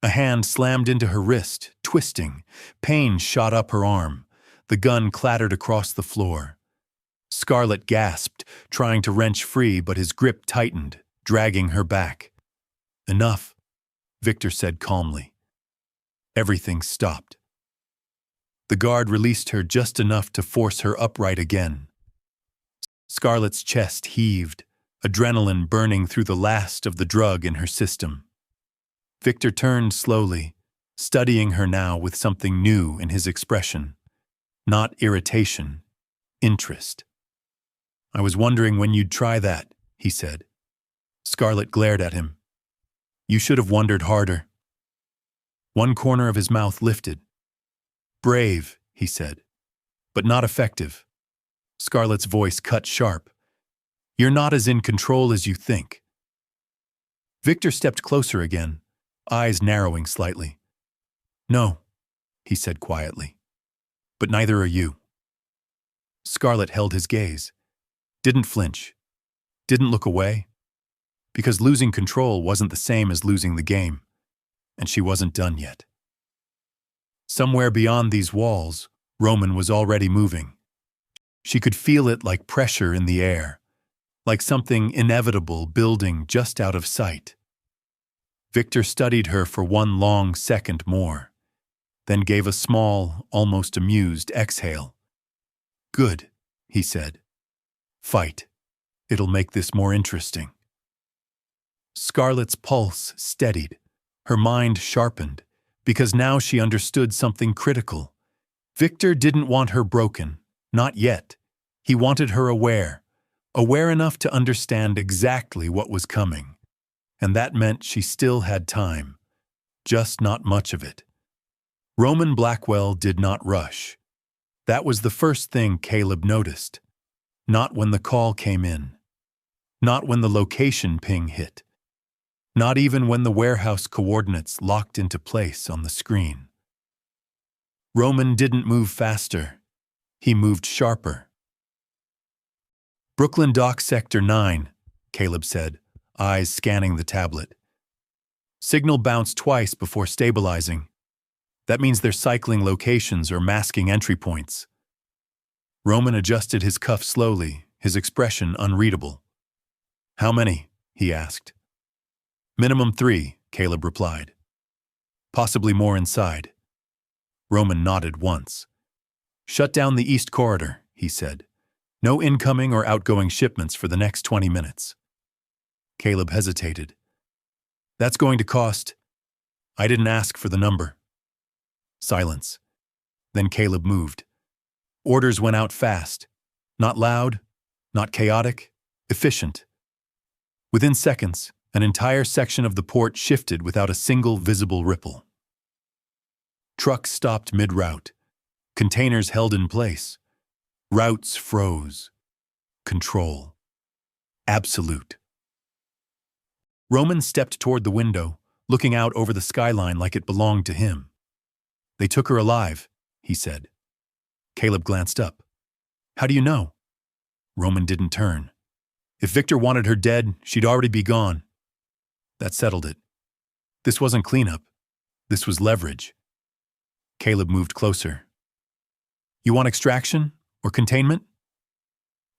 A hand slammed into her wrist, twisting. Pain shot up her arm. The gun clattered across the floor. Scarlett gasped, trying to wrench free, but his grip tightened, dragging her back. Enough, Victor said calmly. Everything stopped. The guard released her just enough to force her upright again. Scarlett's chest heaved, adrenaline burning through the last of the drug in her system. Victor turned slowly, studying her now with something new in his expression. Not irritation, interest. "I was wondering when you'd try that," he said. Scarlett glared at him. "You should have wondered harder." One corner of his mouth lifted. "Brave," he said, "but not effective." Scarlett's voice cut sharp. "You're not as in control as you think." Victor stepped closer again, eyes narrowing slightly. "No," he said quietly, "but neither are you." Scarlett held his gaze, didn't flinch, didn't look away, because losing control wasn't the same as losing the game, and she wasn't done yet. Somewhere beyond these walls, Roman was already moving. She could feel it like pressure in the air, like something inevitable building just out of sight. Victor studied her for one long second more, then gave a small, almost amused exhale. "Good," he said. "Fight. It'll make this more interesting." Scarlett's pulse steadied, her mind sharpened, because now she understood something critical. Victor didn't want her broken, not yet. He wanted her aware enough to understand exactly what was coming. And that meant she still had time, just not much of it. Roman Blackwell did not rush. That was the first thing Caleb noticed. Not when the call came in. Not when the location ping hit. Not even when the warehouse coordinates locked into place on the screen. Roman didn't move faster. He moved sharper. "Brooklyn Dock Sector 9, Caleb said, eyes scanning the tablet. "Signal bounced twice before stabilizing. That means they're cycling locations or masking entry points." Roman adjusted his cuff slowly, his expression unreadable. "How many?" he asked. "Minimum 3, Caleb replied. "Possibly more inside." Roman nodded once. "Shut down the east corridor," he said. "No incoming or outgoing shipments for the next 20 minutes. Caleb hesitated. "That's going to cost—" "I didn't ask for the number." Silence. Then Caleb moved. Orders went out fast. Not loud, not chaotic, efficient. Within seconds, an entire section of the port shifted without a single visible ripple. Trucks stopped mid-route. Containers held in place. Routes froze. Control. Absolute. Roman stepped toward the window, looking out over the skyline like it belonged to him. "They took her alive," he said. Caleb glanced up. "How do you know?" Roman didn't turn. "If Victor wanted her dead, she'd already be gone." That settled it. This wasn't cleanup. This was leverage. Caleb moved closer. "You want extraction or containment?"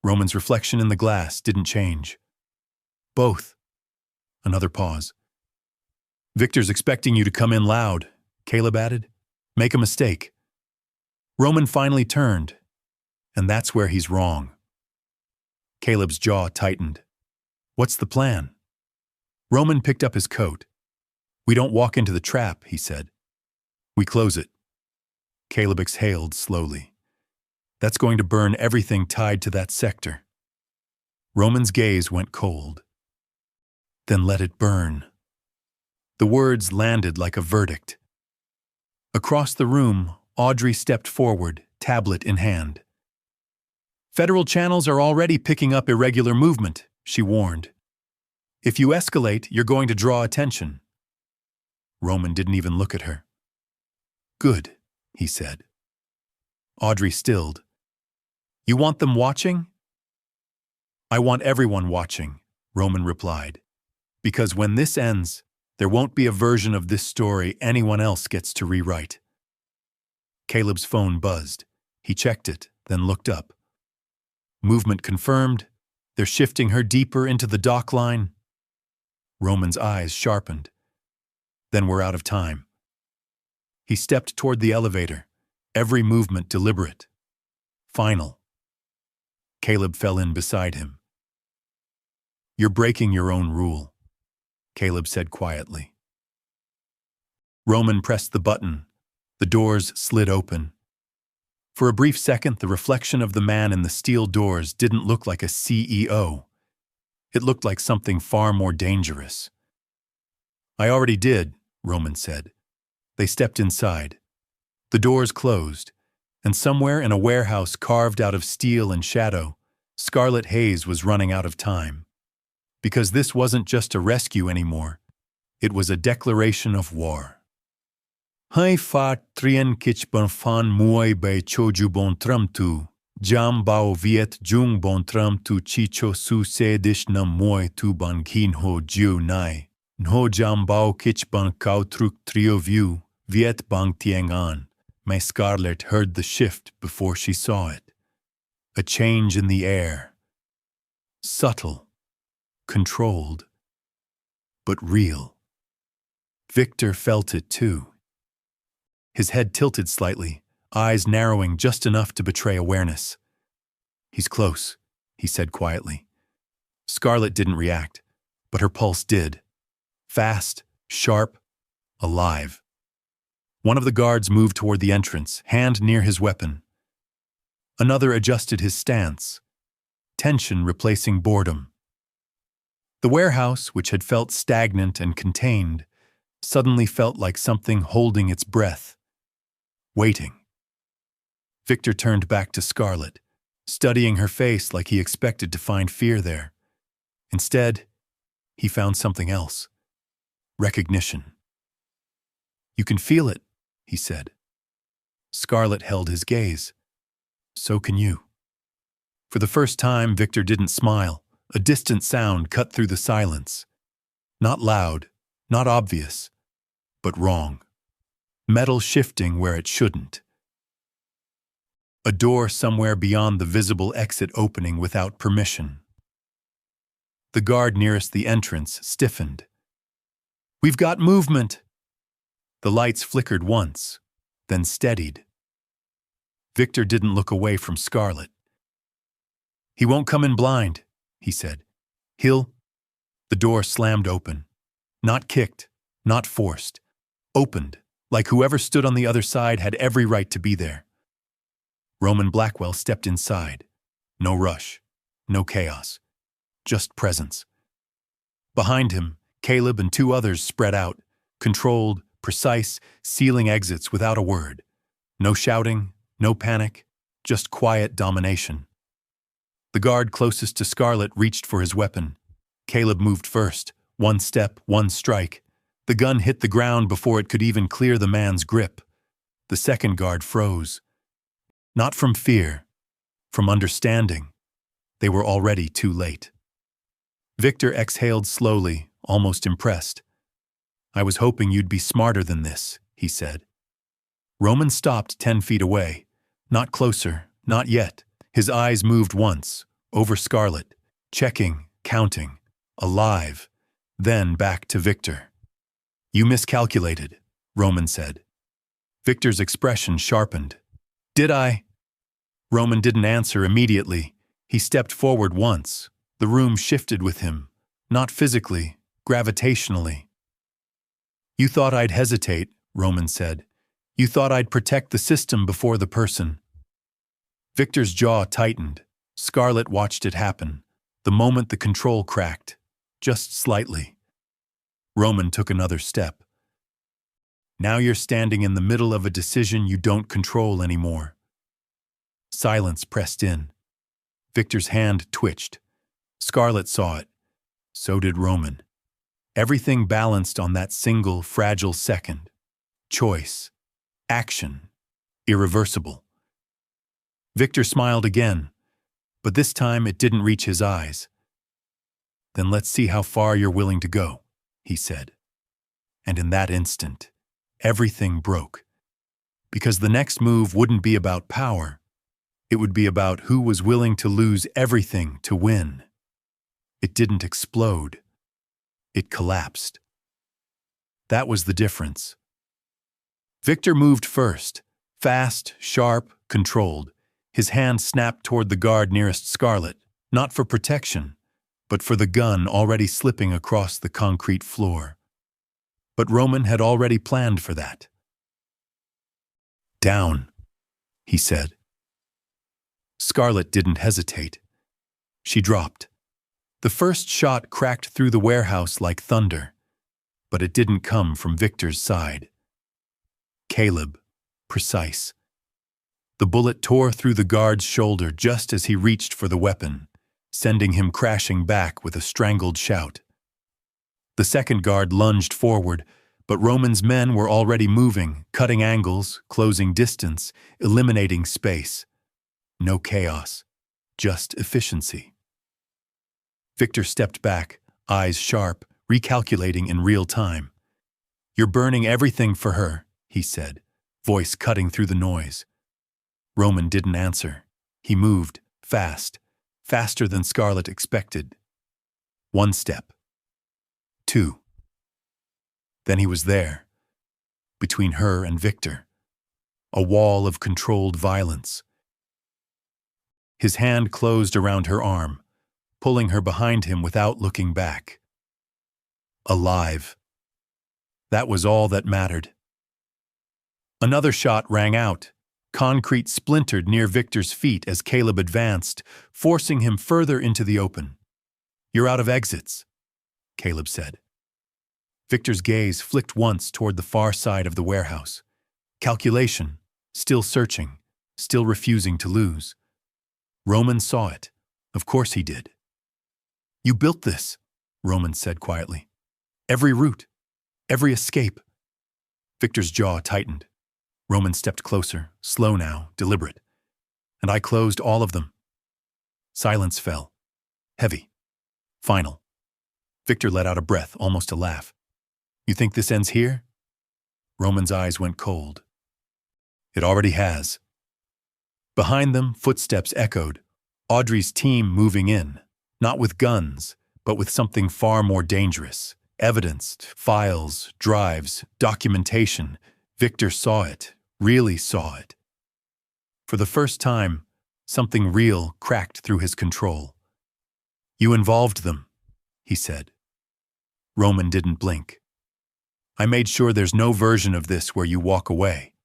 Roman's reflection in the glass didn't change. "Both." Another pause. "Victor's expecting you to come in loud," Caleb added. "Make a mistake." Roman finally turned, and that's where he's wrong. Caleb's jaw tightened. "What's the plan?" Roman picked up his coat. "We don't walk into the trap," he said. "We close it." Caleb exhaled slowly. "That's going to burn everything tied to that sector." Roman's gaze went cold. "Then let it burn." The words landed like a verdict. Across the room, Audrey stepped forward, tablet in hand. "Federal channels are already picking up irregular movement," she warned. "If you escalate, you're going to draw attention." Roman didn't even look at her. "Good," he said. Audrey stilled. "You want them watching?" "I want everyone watching," Roman replied. "Because when this ends, there won't be a version of this story anyone else gets to rewrite." Caleb's phone buzzed. He checked it, then looked up. Movement confirmed. They're shifting her deeper into the dock line. Roman's eyes sharpened. Then we're out of time. He stepped toward the elevator, every movement deliberate. Final. Caleb fell in beside him. "You're breaking your own rule," Caleb said quietly. Roman pressed the button. The doors slid open. For a brief second, the reflection of the man in the steel doors didn't look like a CEO. It looked like something far more dangerous. "I already did," Roman said. They stepped inside. The doors closed, and somewhere in a warehouse carved out of steel and shadow, Scarlet Hayes was running out of time. Because this wasn't just a rescue anymore. It was a declaration of war. "Hai fa trien kich bon fan muoi bei choju bon tram tu, jam bao viet jung bon tram tu chicho su se dish nam muoi tu ban kin ho jiu nai, nho jam bao kich ban kau truk trio view, viet bang tieng an." My Scarlet heard the shift before she saw it. A change in the air. Subtle, controlled, but real. Victor felt it too. His head tilted slightly, eyes narrowing just enough to betray awareness. "He's close," he said quietly. Scarlet didn't react, but her pulse did. Fast, sharp, alive. One of the guards moved toward the entrance, hand near his weapon. Another adjusted his stance, tension replacing boredom. The warehouse, which had felt stagnant and contained, suddenly felt like something holding its breath, waiting. Victor turned back to Scarlet, studying her face like he expected to find fear there. Instead, he found something else. Recognition. "You can feel it," he said. Scarlet held his gaze. "So can you." For the first time, Victor didn't smile. A distant sound cut through the silence. Not loud, not obvious, but wrong. Metal shifting where it shouldn't. A door somewhere beyond the visible exit opening without permission. The guard nearest the entrance stiffened. "We've got movement!" The lights flickered once, then steadied. Victor didn't look away from Scarlet. "He won't come in blind," he said. "He'll—" The door slammed open. Not kicked, not forced. Opened, like whoever stood on the other side had every right to be there. Roman Blackwell stepped inside. No rush, no chaos, just presence. Behind him, Caleb and two others spread out, controlled, precise, sealing exits without a word. No shouting, no panic, just quiet domination. The guard closest to Scarlett reached for his weapon. Caleb moved first, one step, one strike. The gun hit the ground before it could even clear the man's grip. The second guard froze. Not from fear, from understanding. They were already too late. Victor exhaled slowly, almost impressed. "I was hoping you'd be smarter than this," he said. Roman stopped 10 feet away. Not closer, not yet. His eyes moved once, over Scarlett, checking, counting, alive, then back to Victor. "You miscalculated," Roman said. Victor's expression sharpened. "Did I?" Roman didn't answer immediately. He stepped forward once. The room shifted with him, not physically, gravitationally. "You thought I'd hesitate," Roman said. "You thought I'd protect the system before the person." Victor's jaw tightened. Scarlett watched it happen, the moment the control cracked, just slightly. Roman took another step. "Now you're standing in the middle of a decision you don't control anymore." Silence pressed in. Victor's hand twitched. Scarlett saw it. So did Roman. Everything balanced on that single, fragile second. Choice. Action. Irreversible. Victor smiled again, but this time it didn't reach his eyes. "Then let's see how far you're willing to go," he said. And in that instant, everything broke. Because the next move wouldn't be about power. It would be about who was willing to lose everything to win. It didn't explode. It collapsed. That was the difference. Victor moved first, fast, sharp, controlled. His hand snapped toward the guard nearest Scarlett, not for protection, but for the gun already slipping across the concrete floor. But Roman had already planned for that. "Down," he said. Scarlett didn't hesitate. She dropped. The first shot cracked through the warehouse like thunder, but it didn't come from Victor's side. Caleb, precise. The bullet tore through the guard's shoulder just as he reached for the weapon, sending him crashing back with a strangled shout. The second guard lunged forward, but Roman's men were already moving, cutting angles, closing distance, eliminating space. No chaos, just efficiency. Victor stepped back, eyes sharp, recalculating in real time. "You're burning everything for her," he said, voice cutting through the noise. Roman didn't answer. He moved, fast, faster than Scarlett expected. 1 step. 2. Then he was there, between her and Victor. A wall of controlled violence. His hand closed around her arm, pulling her behind him without looking back. Alive. That was all that mattered. Another shot rang out. Concrete splintered near Victor's feet as Caleb advanced, forcing him further into the open. "You're out of exits," Caleb said. Victor's gaze flicked once toward the far side of the warehouse. Calculation, still searching, still refusing to lose. Roman saw it. Of course he did. "You built this," Roman said quietly. "Every route, every escape." Victor's jaw tightened. Roman stepped closer, slow now, deliberate. "And I closed all of them." Silence fell. Heavy. Final. Victor let out a breath, almost a laugh. "You think this ends here?" Roman's eyes went cold. "It already has." Behind them, footsteps echoed. Audrey's team moving in, not with guns, but with something far more dangerous. Evidence, files, drives, documentation. Victor saw it, really saw it. For the first time, something real cracked through his control. "You involved them," he said. Roman didn't blink. "I made sure there's no version of this where you walk away."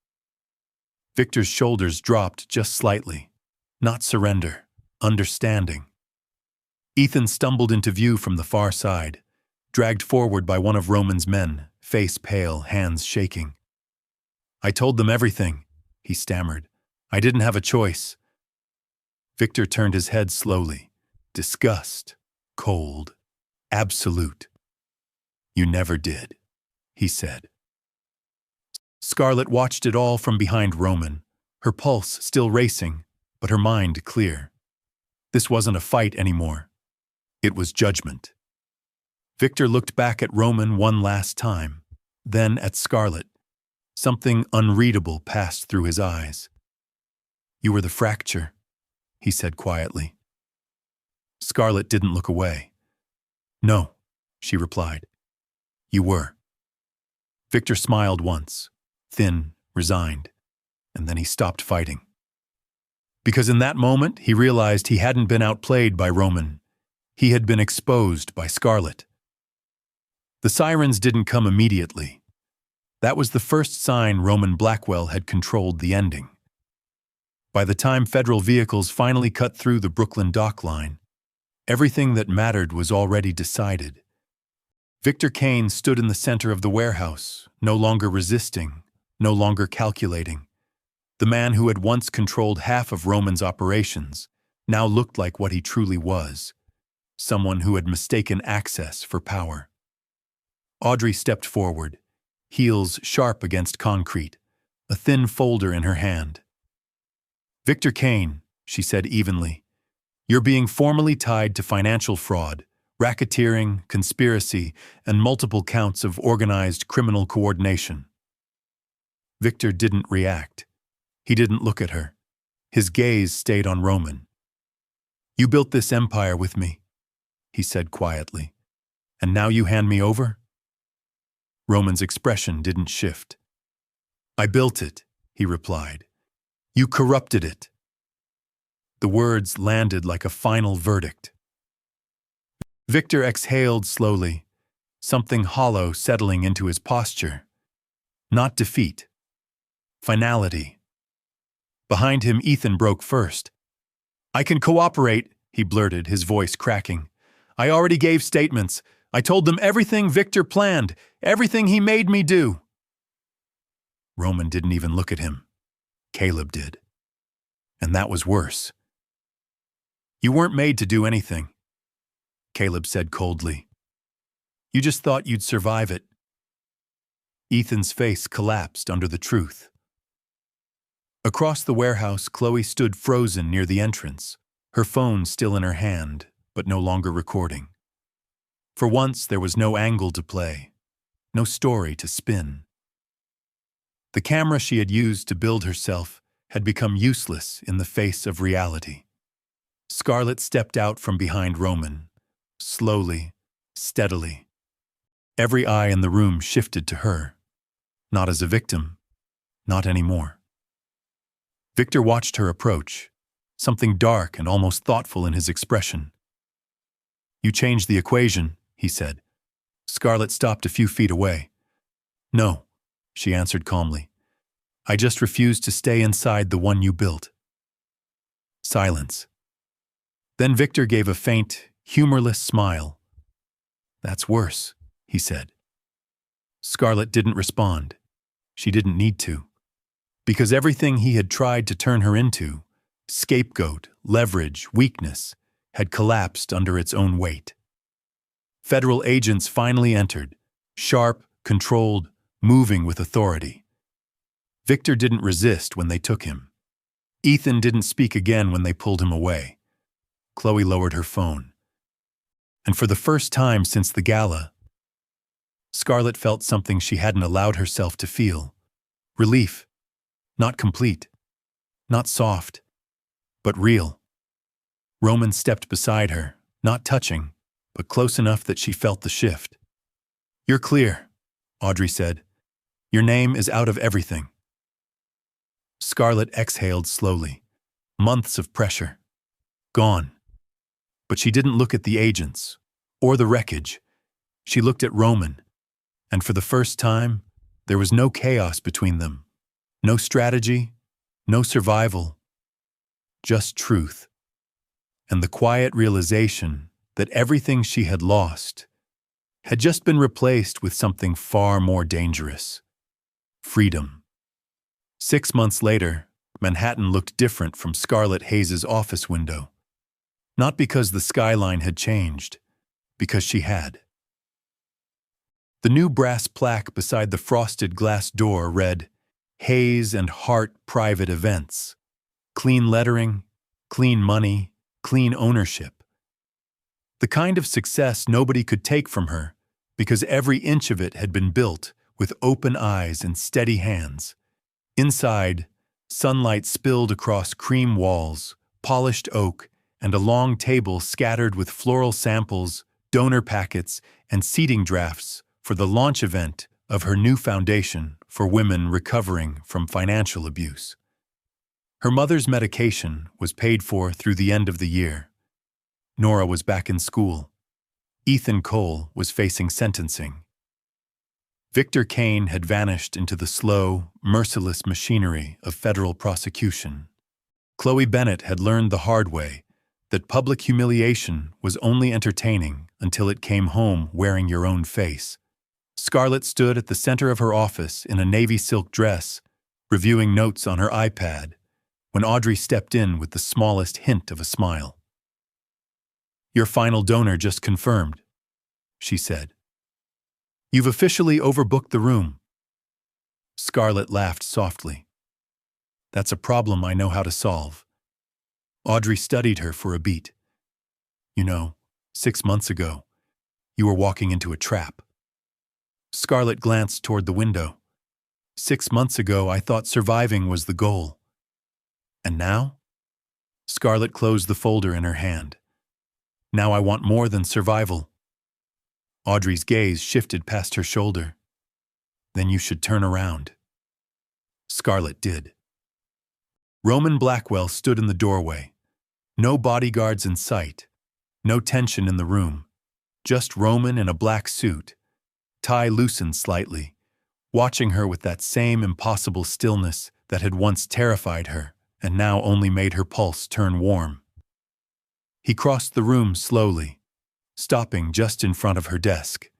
Victor's shoulders dropped just slightly. Not surrender, understanding. Ethan stumbled into view from the far side, dragged forward by one of Roman's men, face pale, hands shaking. "I told them everything," he stammered. "I didn't have a choice." Victor turned his head slowly. Disgust, cold, absolute. "You never did," he said. Scarlett watched it all from behind Roman, her pulse still racing, but her mind clear. This wasn't a fight anymore. It was judgment. Victor looked back at Roman one last time, then at Scarlett. Something unreadable passed through his eyes. "You were the fracture," he said quietly. Scarlett didn't look away. "No," she replied. "You were." Victor smiled once, thin, resigned, and then he stopped fighting. Because in that moment he realized he hadn't been outplayed by Roman. He had been exposed by Scarlett. The sirens didn't come immediately. That was the first sign Roman Blackwell had controlled the ending. By the time federal vehicles finally cut through the Brooklyn dock line, everything that mattered was already decided. Victor Kane stood in the center of the warehouse, no longer resisting, no longer calculating. The man who had once controlled half of Roman's operations now looked like what he truly was, someone who had mistaken access for power. Audrey stepped forward, heels sharp against concrete, a thin folder in her hand. "Victor Kane," she said evenly, "you're being formally tied to financial fraud, racketeering, conspiracy, and multiple counts of organized criminal coordination." Victor didn't react. He didn't look at her. His gaze stayed on Roman. "You built this empire with me," he said quietly, "and now you hand me over?" Roman's expression didn't shift. "I built it," he replied. "You corrupted it." The words landed like a final verdict. Victor exhaled slowly, something hollow settling into his posture. Not defeat. Finality. Behind him, Ethan broke first. "I can cooperate," he blurted, his voice cracking. "I already gave statements. I told them everything Victor planned, everything he made me do." Roman didn't even look at him. Caleb did. And that was worse. "You weren't made to do anything," Caleb said coldly. "You just thought you'd survive it." Ethan's face collapsed under the truth. Across the warehouse, Chloe stood frozen near the entrance, her phone still in her hand, but no longer recording. For once, there was no angle to play, no story to spin. The camera she had used to build herself had become useless in the face of reality. Scarlett stepped out from behind Roman, slowly, steadily. Every eye in the room shifted to her, not as a victim, not anymore. Victor watched her approach, something dark and almost thoughtful in his expression. "You changed the equation," he said. Scarlett stopped a few feet away. "No," she answered calmly. "I just refused to stay inside the one you built." Silence. Then Victor gave a faint, humorless smile. "That's worse," he said. Scarlett didn't respond. She didn't need to. Because everything he had tried to turn her into, scapegoat, leverage, weakness, had collapsed under its own weight. Federal agents finally entered, sharp, controlled, moving with authority. Victor didn't resist when they took him. Ethan didn't speak again when they pulled him away. Chloe lowered her phone. And for the first time since the gala, Scarlett felt something she hadn't allowed herself to feel. Relief. Not complete. Not soft. But real. Roman stepped beside her, not touching, but close enough that she felt the shift. "You're clear," Audrey said. "Your name is out of everything." Scarlett exhaled slowly. Months of pressure. Gone. But she didn't look at the agents, or the wreckage. She looked at Roman, and for the first time, there was no chaos between them. No strategy, No survival, just truth, and the quiet realization that everything she had lost had just been replaced with something far more dangerous: freedom. 6 months later, Manhattan looked different from Scarlett Hayes' office window. Not because the skyline had changed, because she had. The new brass plaque beside the frosted glass door read, "Hayes and Hart Private Events." Clean lettering, clean money, clean ownership. The kind of success nobody could take from her, because every inch of it had been built with open eyes and steady hands. Inside, sunlight spilled across cream walls, polished oak, and a long table scattered with floral samples, donor packets, and seating drafts for the launch event of her new foundation for women recovering from financial abuse. Her mother's medication was paid for through the end of the year. Nora was back in school. Ethan Cole was facing sentencing. Victor Kane had vanished into the slow, merciless machinery of federal prosecution. Chloe Bennett had learned the hard way that public humiliation was only entertaining until it came home wearing your own face. Scarlett stood at the center of her office in a navy silk dress, reviewing notes on her iPad, when Audrey stepped in with the smallest hint of a smile. "Your final donor just confirmed," she said. "You've officially overbooked the room." Scarlett laughed softly. "That's a problem I know how to solve." Audrey studied her for a beat. "You know, 6 months ago, you were walking into a trap." Scarlett glanced toward the window. "6 months ago, I thought surviving was the goal. And now?" Scarlett closed the folder in her hand. "Now I want more than survival." Audrey's gaze shifted past her shoulder. "Then you should turn around." Scarlett did. Roman Blackwell stood in the doorway. No bodyguards in sight. No tension in the room. Just Roman in a black suit, tie loosened slightly, watching her with that same impossible stillness that had once terrified her and now only made her pulse turn warm. He crossed the room slowly, stopping just in front of her desk.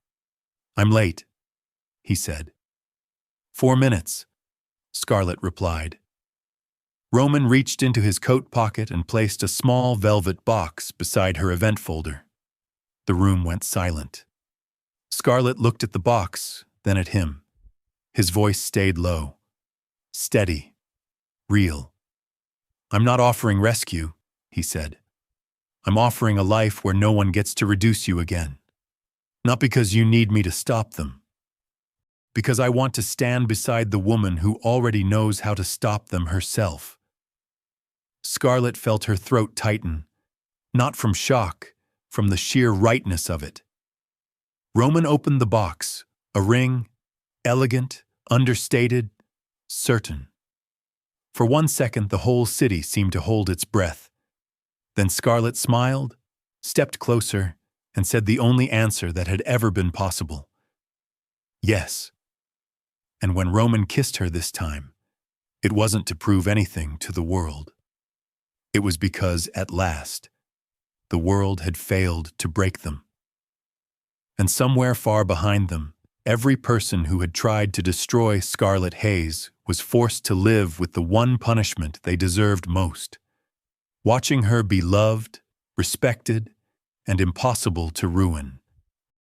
"I'm late," he said. "4 minutes," Scarlett replied. Roman reached into his coat pocket and placed a small velvet box beside her event folder. The room went silent. Scarlett looked at the box, then at him. His voice stayed low, steady, real. "I'm not offering rescue," he said. "I'm offering a life where no one gets to reduce you again. Not because you need me to stop them. Because I want to stand beside the woman who already knows how to stop them herself." Scarlett felt her throat tighten, not from shock, from the sheer rightness of it. Roman opened the box, a ring, elegant, understated, certain. For 1 second, the whole city seemed to hold its breath. Then Scarlett smiled, stepped closer, and said the only answer that had ever been possible. "Yes." And when Roman kissed her this time, it wasn't to prove anything to the world. It was because, at last, the world had failed to break them. And somewhere far behind them, every person who had tried to destroy Scarlett Hayes was forced to live with the one punishment they deserved most: watching her be loved, respected, and impossible to ruin.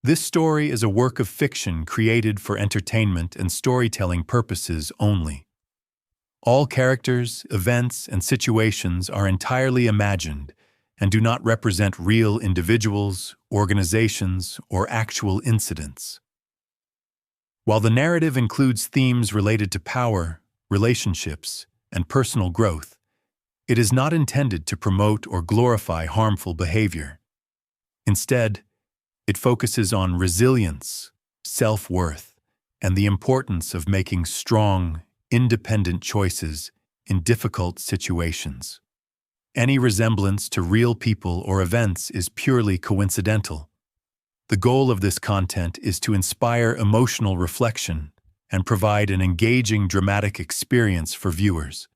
This story is a work of fiction created for entertainment and storytelling purposes only. All characters, events, and situations are entirely imagined and do not represent real individuals, organizations, or actual incidents. While the narrative includes themes related to power, relationships, and personal growth, it is not intended to promote or glorify harmful behavior. Instead, it focuses on resilience, self-worth, and the importance of making strong, independent choices in difficult situations. Any resemblance to real people or events is purely coincidental. The goal of this content is to inspire emotional reflection and provide an engaging dramatic experience for viewers.